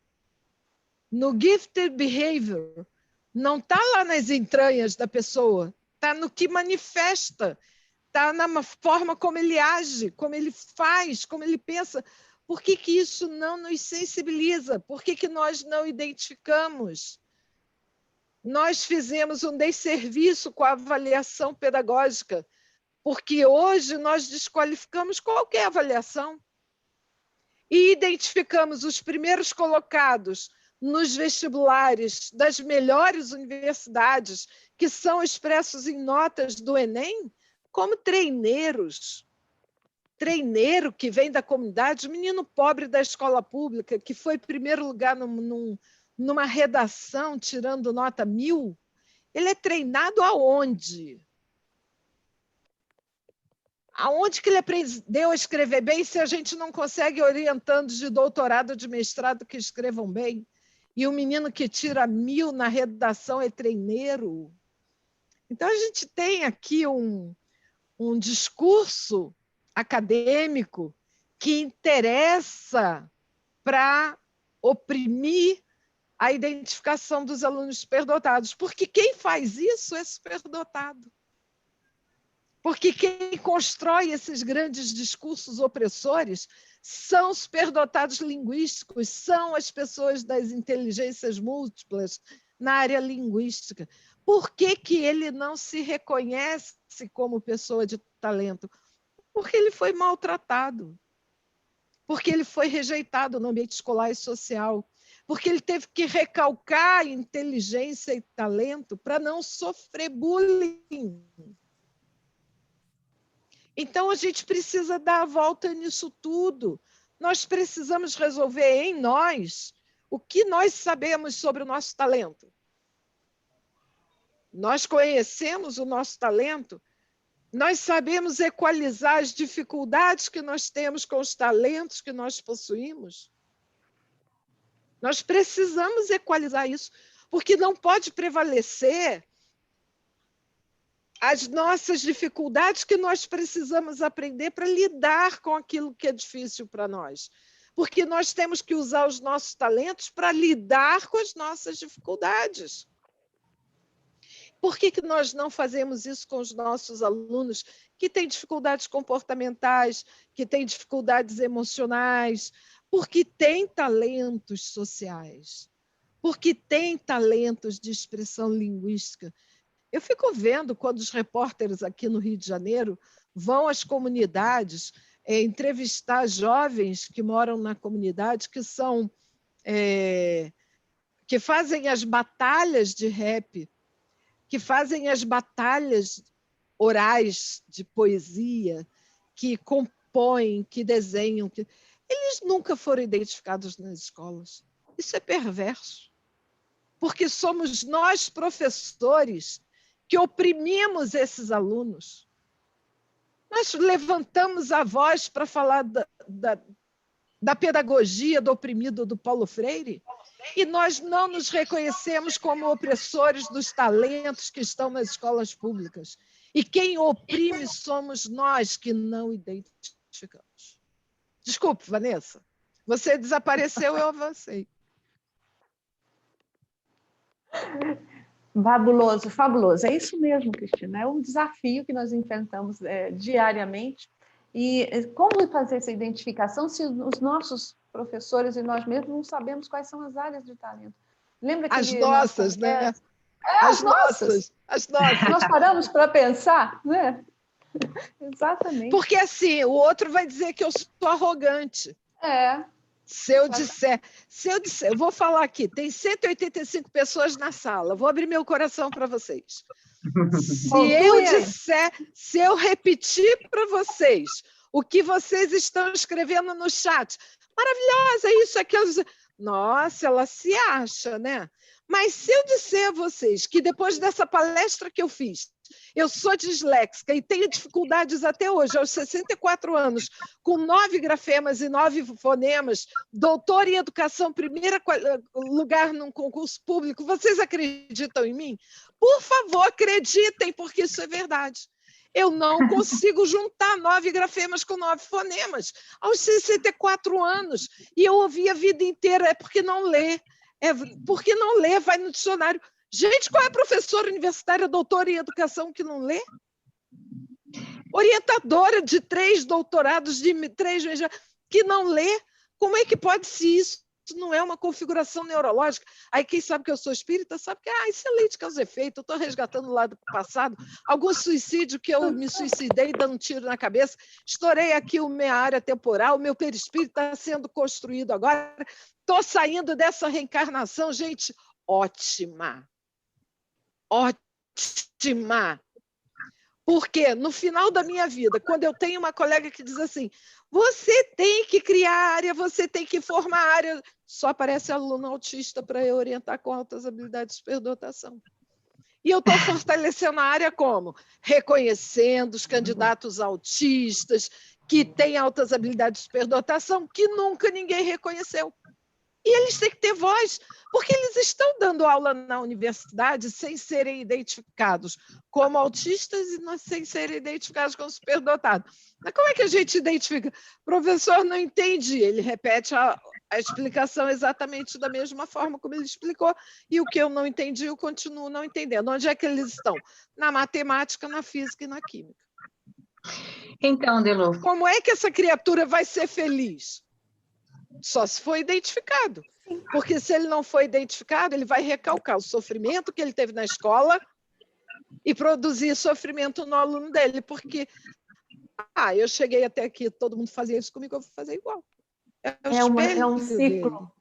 Speaker 4: no gifted behavior. Não está lá nas entranhas da pessoa, está no que manifesta, está na forma como ele age, como ele faz, como ele pensa. Por que isso não nos sensibiliza? Por que nós não identificamos? Nós fizemos um desserviço com a avaliação pedagógica, porque hoje nós desqualificamos qualquer avaliação e identificamos os primeiros colocados nos vestibulares das melhores universidades, que são expressos em notas do Enem, como treineiros. Treineiro que vem da comunidade, menino pobre da escola pública, que foi primeiro lugar numa redação, tirando nota 1000, ele é treinado aonde? Aonde que ele aprendeu a escrever bem se a gente não consegue orientandos de doutorado, de mestrado que escrevam bem? E o menino que tira 1000 na redação é treineiro? Então, a gente tem aqui um discurso acadêmico que interessa para oprimir a identificação dos alunos superdotados, porque quem faz isso é superdotado. Porque quem constrói esses grandes discursos opressores são superdotados linguísticos, são as pessoas das inteligências múltiplas na área linguística. Por que ele não se reconhece como pessoa de talento? Porque ele foi maltratado, porque ele foi rejeitado no ambiente escolar e social, porque ele teve que recalcar inteligência e talento para não sofrer bullying. Então, a gente precisa dar a volta nisso tudo. Nós precisamos resolver em nós o que nós sabemos sobre o nosso talento. Nós conhecemos o nosso talento, nós sabemos equalizar as dificuldades que nós temos com os talentos que nós possuímos. Nós precisamos equalizar isso, porque não pode prevalecer as nossas dificuldades que nós precisamos aprender para lidar com aquilo que é difícil para nós. Porque nós temos que usar os nossos talentos para lidar com as nossas dificuldades. Por que nós não fazemos isso com os nossos alunos que têm dificuldades comportamentais, que têm dificuldades emocionais? Porque têm talentos sociais, porque têm talentos de expressão linguística. Eu fico vendo quando os repórteres aqui no Rio de Janeiro vão às comunidades entrevistar jovens que moram na comunidade, que fazem as batalhas de rap, que fazem as batalhas orais de poesia, que compõem, que desenham. Eles nunca foram identificados nas escolas. Isso é perverso. Porque somos nós, professores, que oprimimos esses alunos. Nós levantamos a voz para falar da pedagogia do oprimido do Paulo Freire, e nós não nos reconhecemos como opressores dos talentos que estão nas escolas públicas. E quem oprime somos nós que não identificamos. Desculpe, Vanessa. Você desapareceu, eu avancei.
Speaker 5: Fabuloso, fabuloso. É isso mesmo, Cristina. É um desafio que nós enfrentamos diariamente. E como fazer essa identificação se os nossos professores e nós mesmos não sabemos quais são as áreas de talento? Lembra que
Speaker 4: as nossas, né?
Speaker 5: As nossas. Nós paramos para pensar, né? Exatamente.
Speaker 4: Porque assim, o outro vai dizer que eu sou arrogante. Se eu disser, eu vou falar aqui, tem 185 pessoas na sala, vou abrir meu coração para vocês. Se eu repetir para vocês o que vocês estão escrevendo no chat, maravilhosa, isso, aquilo, nossa, ela se acha, né? Mas se eu disser a vocês que depois dessa palestra que eu fiz, eu sou disléxica e tenho dificuldades até hoje, aos 64 anos, com 9 grafemas e 9 fonemas, doutora em educação, primeiro lugar num concurso público, vocês acreditam em mim? Por favor, acreditem, porque isso é verdade. Eu não consigo juntar 9 grafemas com 9 fonemas aos 64 anos. E eu ouvi a vida inteira, é porque não lê. Porque não lê, vai no dicionário. Gente, qual é a professora universitária, doutora em educação que não lê? Orientadora de 3 doutorados, de 3 que não lê? Como é que pode ser isso? Isso não é uma configuração neurológica. Aí quem sabe que eu sou espírita sabe que isso é lei de causa e efeito. Eu estou resgatando lá do passado algum suicídio que eu me suicidei dando um tiro na cabeça, estourei aqui a minha área temporal, o meu perispírito está sendo construído agora, estou saindo dessa reencarnação, gente, ótima. Ótima. Porque no final da minha vida, quando eu tenho uma colega que diz assim, você tem que criar área, você tem que formar área, só aparece aluno autista para eu orientar com altas habilidades de superdotação. E eu estou fortalecendo a área como? Reconhecendo os candidatos autistas que têm altas habilidades de superdotação que nunca ninguém reconheceu. E eles têm que ter voz, porque eles estão dando aula na universidade sem serem identificados como autistas e sem serem identificados como superdotados. Mas como é que a gente identifica? O professor não entende, ele repete a explicação exatamente da mesma forma como ele explicou, e o que eu não entendi, eu continuo não entendendo. Onde é que eles estão? Na matemática, na física e na química.
Speaker 6: Então, Delô.
Speaker 4: Como é que essa criatura vai ser feliz? Só se for identificado. Porque se ele não for identificado, ele vai recalcar o sofrimento que ele teve na escola e produzir sofrimento no aluno dele. Porque, eu cheguei até aqui, todo mundo fazia isso comigo, eu vou fazer igual.
Speaker 5: É um ciclo.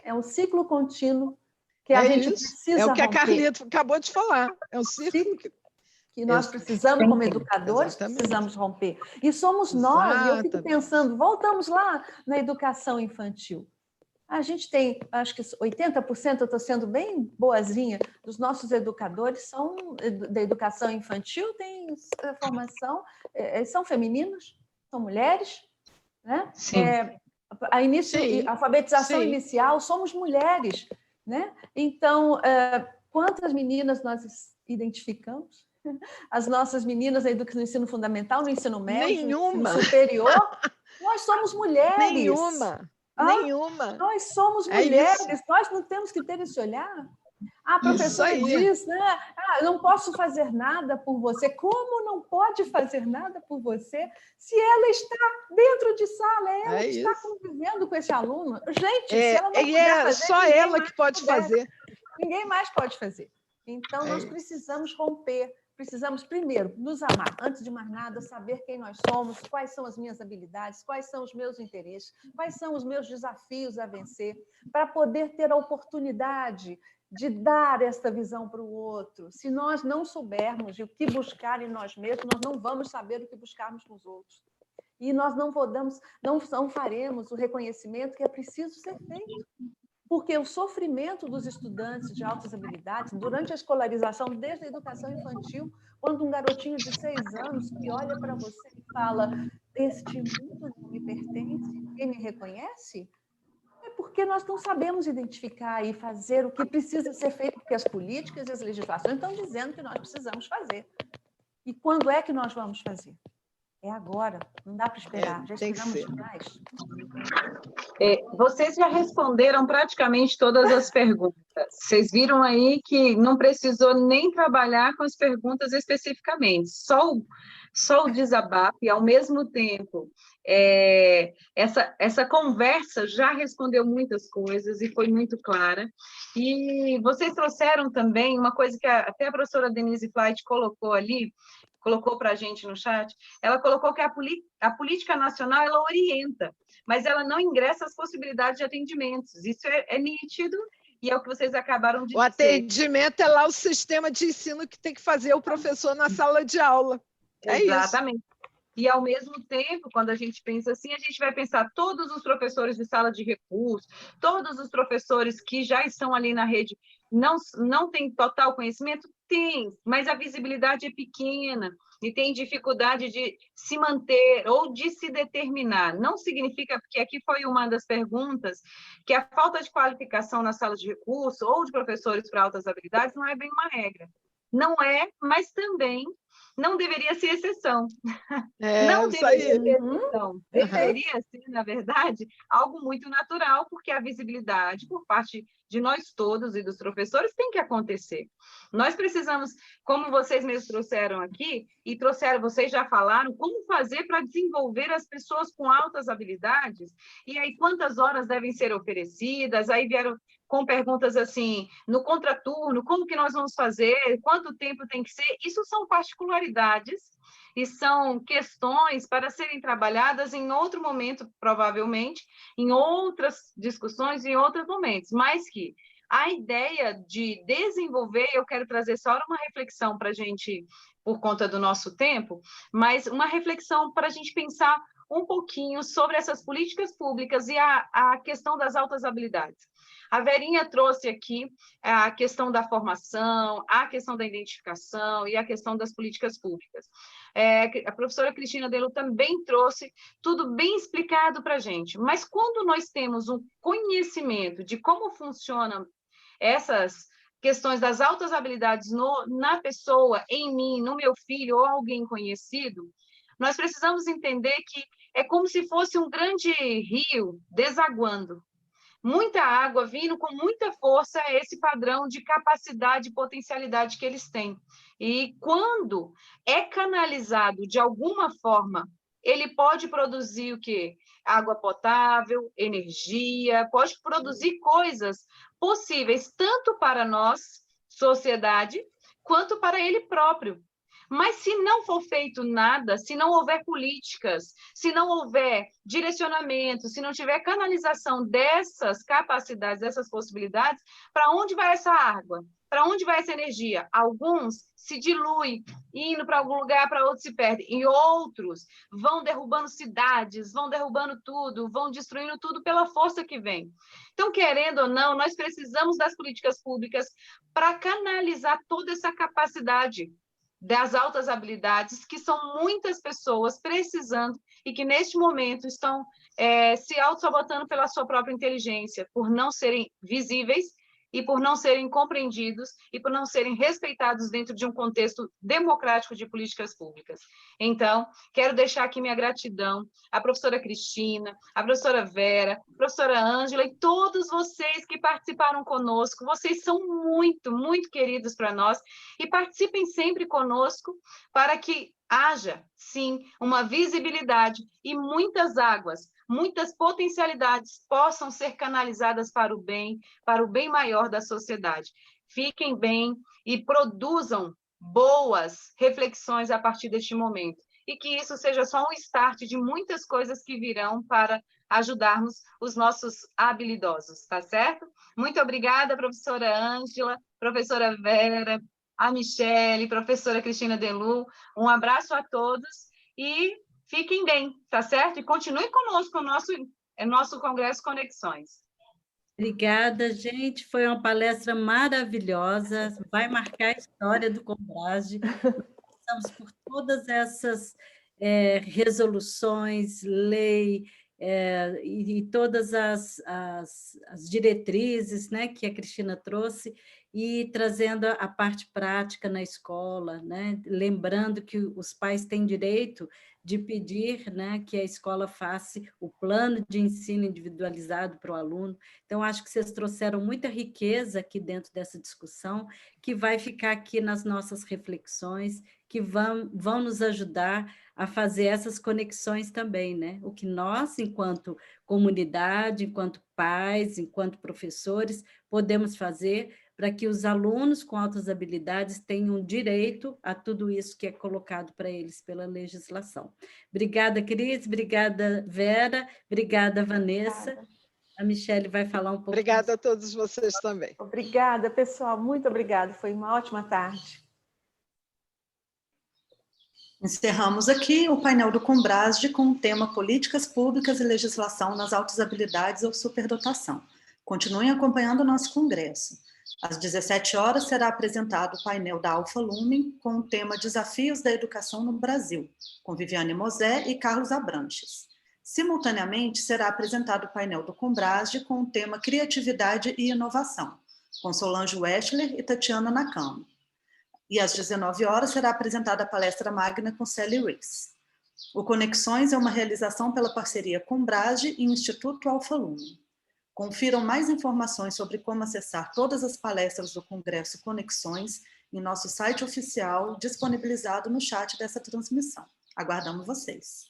Speaker 5: É um ciclo contínuo que a gente precisa romper.
Speaker 4: É o que a Carlita acabou de falar. É um ciclo
Speaker 5: que nós precisamos, como educadores, precisamos romper. E somos nós, e eu fico pensando, voltamos lá na educação infantil. A gente tem, acho que 80%, eu estou sendo bem boazinha, dos nossos educadores são da educação infantil, têm formação, são femininos, são mulheres, né?
Speaker 6: Sim.
Speaker 5: A alfabetização inicial, somos mulheres, né? Então, quantas meninas nós identificamos? As nossas meninas no ensino fundamental, no ensino médio, no superior, nós somos mulheres.
Speaker 4: Nenhuma.
Speaker 5: Nós somos mulheres, nós não temos que ter esse olhar. A professora diz, né? Não posso fazer nada por você. Como não pode fazer nada por você se ela está dentro de sala, ela está convivendo com esse aluno? Gente, se ela não puder fazer,
Speaker 4: só ela que pode fazer.
Speaker 5: Ninguém mais pode fazer. Então, nós precisamos romper. Precisamos, primeiro, nos amar. Antes de mais nada, saber quem nós somos, quais são as minhas habilidades, quais são os meus interesses, quais são os meus desafios a vencer, para poder ter a oportunidade de dar esta visão para o outro. Se nós não soubermos o que buscar em nós mesmos, nós não vamos saber o que buscarmos nos outros. E nós não faremos o reconhecimento que é preciso ser feito. Porque o sofrimento dos estudantes de altas habilidades, durante a escolarização, desde a educação infantil, quando um garotinho de 6 anos que olha para você e fala, este mundo não me pertence, ninguém me reconhece, porque nós não sabemos identificar e fazer o que precisa ser feito, porque as políticas e as legislações estão dizendo que nós precisamos fazer. E quando é que nós vamos fazer? É agora, não dá para esperar, já esperamos demais.
Speaker 6: Vocês já responderam praticamente todas as perguntas. Vocês viram aí que não precisou nem trabalhar com as perguntas especificamente, só o desabafo, e ao mesmo tempo, essa conversa já respondeu muitas coisas e foi muito clara. E vocês trouxeram também uma coisa que até a professora Denise Flight colocou para a gente no chat, ela colocou que a política nacional, ela orienta, mas ela não ingressa as possibilidades de atendimentos. Isso é nítido e é o que vocês acabaram de dizer.
Speaker 4: O atendimento é lá o sistema de ensino que tem que fazer o professor na sala de aula. É
Speaker 6: Exatamente.
Speaker 4: isso.
Speaker 6: E, ao mesmo tempo, quando a gente pensa assim, a gente vai pensar todos os professores de sala de recurso, todos os professores que já estão ali na rede, não têm total conhecimento? Tem, mas a visibilidade é pequena e tem dificuldade de se manter ou de se determinar. Não significa, porque aqui foi uma das perguntas, que a falta de qualificação na sala de recurso ou de professores para altas habilidades não é bem uma regra. Não é, mas também não deveria ser exceção. Não deveria ser exceção. Deveria ser, na verdade, algo muito natural, porque a visibilidade por parte de nós todos e dos professores tem que acontecer. Nós precisamos, como vocês mesmos trouxeram aqui, vocês já falaram, como fazer para desenvolver as pessoas com altas habilidades, e aí quantas horas devem ser oferecidas, aí vieram com perguntas assim, no contraturno, como que nós vamos fazer, quanto tempo tem que ser, isso são particularidades e são questões para serem trabalhadas em outro momento, provavelmente, em outras discussões, em outros momentos, mas que a ideia de desenvolver, eu quero trazer só uma reflexão para a gente, por conta do nosso tempo, mas uma reflexão para a gente pensar um pouquinho sobre essas políticas públicas e a questão das altas habilidades. A Verinha trouxe aqui a questão da formação, a questão da identificação e a questão das políticas públicas. A professora Cristina Delu também trouxe tudo bem explicado para a gente, mas quando nós temos um conhecimento de como funcionam essas questões das altas habilidades na pessoa, em mim, no meu filho ou alguém conhecido, nós precisamos entender que é como se fosse um grande rio desaguando. Muita água vindo com muita força a esse padrão de capacidade e potencialidade que eles têm. E quando é canalizado de alguma forma, ele pode produzir o quê? Água potável, energia, pode produzir coisas possíveis tanto para nós, sociedade, quanto para ele próprio. Mas se não for feito nada, se não houver políticas, se não houver direcionamento, se não tiver canalização dessas capacidades, dessas possibilidades, para onde vai essa água? Para onde vai essa energia? Alguns se diluem, indo para algum lugar, para outros se perdem. E outros vão derrubando cidades, vão derrubando tudo, vão destruindo tudo pela força que vem. Então, querendo ou não, nós precisamos das políticas públicas para canalizar toda essa capacidade das altas habilidades, que são muitas pessoas precisando e que, neste momento, estão se auto-sabotando pela sua própria inteligência, por não serem visíveis e por não serem compreendidos e por não serem respeitados dentro de um contexto democrático de políticas públicas. Então, quero deixar aqui minha gratidão à professora Cristina, à professora Vera, à professora Ângela e todos vocês que participaram conosco. Vocês são muito, muito queridos para nós e participem sempre conosco para que haja, sim, uma visibilidade e muitas águas, muitas potencialidades possam ser canalizadas para o bem maior da sociedade. Fiquem bem e produzam boas reflexões a partir deste momento. E que isso seja só um start de muitas coisas que virão para ajudarmos os nossos habilidosos, tá certo? Muito obrigada, professora Ângela, professora Vera, a Michele, professora Cristina Delu. Um abraço a todos e fiquem bem, tá certo? E continuem conosco no nosso Congresso Conexões.
Speaker 2: Obrigada, gente. Foi uma palestra maravilhosa. Vai marcar a história do Combrage. Passamos por todas essas resoluções, lei e todas as diretrizes, né, que a Cristina trouxe, e trazendo a parte prática na escola, né, lembrando que os pais têm direito de pedir, né, que a escola faça o plano de ensino individualizado para o aluno. Então, acho que vocês trouxeram muita riqueza aqui dentro dessa discussão, que vai ficar aqui nas nossas reflexões, que vão nos ajudar a fazer essas conexões também, né? O que nós, enquanto comunidade, enquanto pais, enquanto professores, podemos fazer para que os alunos com altas habilidades tenham direito a tudo isso que é colocado para eles pela legislação. Obrigada, Cris, obrigada, Vera, obrigada, Vanessa.
Speaker 5: Obrigada.
Speaker 2: A Michele vai falar um pouco.
Speaker 4: Obrigada a todos vocês também.
Speaker 5: Obrigada, pessoal, muito obrigada, foi uma ótima tarde.
Speaker 1: Encerramos aqui o painel do Combrasde com o tema Políticas Públicas e Legislação nas Altas Habilidades ou Superdotação. Continuem acompanhando o nosso congresso. Às 17 horas será apresentado o painel da Alfa Lumen com o tema Desafios da Educação no Brasil, com Viviane Mosé e Carlos Abranches. Simultaneamente, será apresentado o painel do Combrasde com o tema Criatividade e Inovação, com Solange Wechsler e Tatiana Nakano. E às 19 horas será apresentada a palestra magna com Sally Rees. O Conexões é uma realização pela parceria Combrasde e Instituto Alfa Lumen. Confiram mais informações sobre como acessar todas as palestras do Congresso Conexões em nosso site oficial, disponibilizado no chat dessa transmissão. Aguardamos vocês.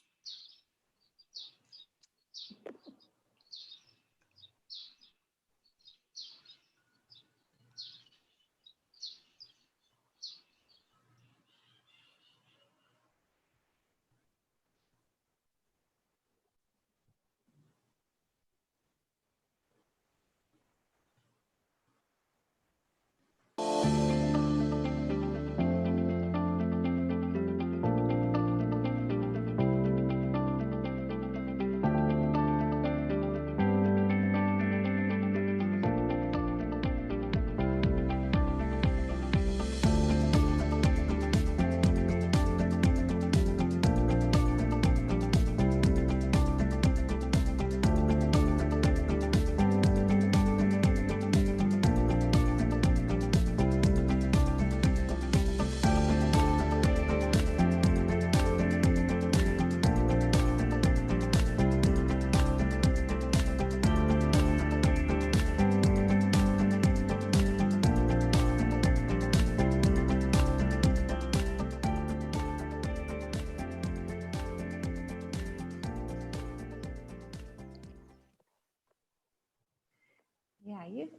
Speaker 5: E aí?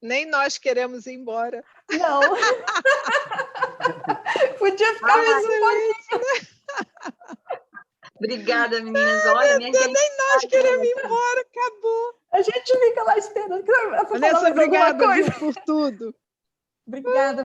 Speaker 4: Nem nós queremos ir embora.
Speaker 5: Não. Podia ficar mais um pouquinho.
Speaker 6: Obrigada, meninas. Olha, minha gente...
Speaker 4: Nem nós queremos ir embora, acabou.
Speaker 5: A gente fica lá esperando.
Speaker 4: Vanessa, obrigada por tudo.
Speaker 5: Obrigada.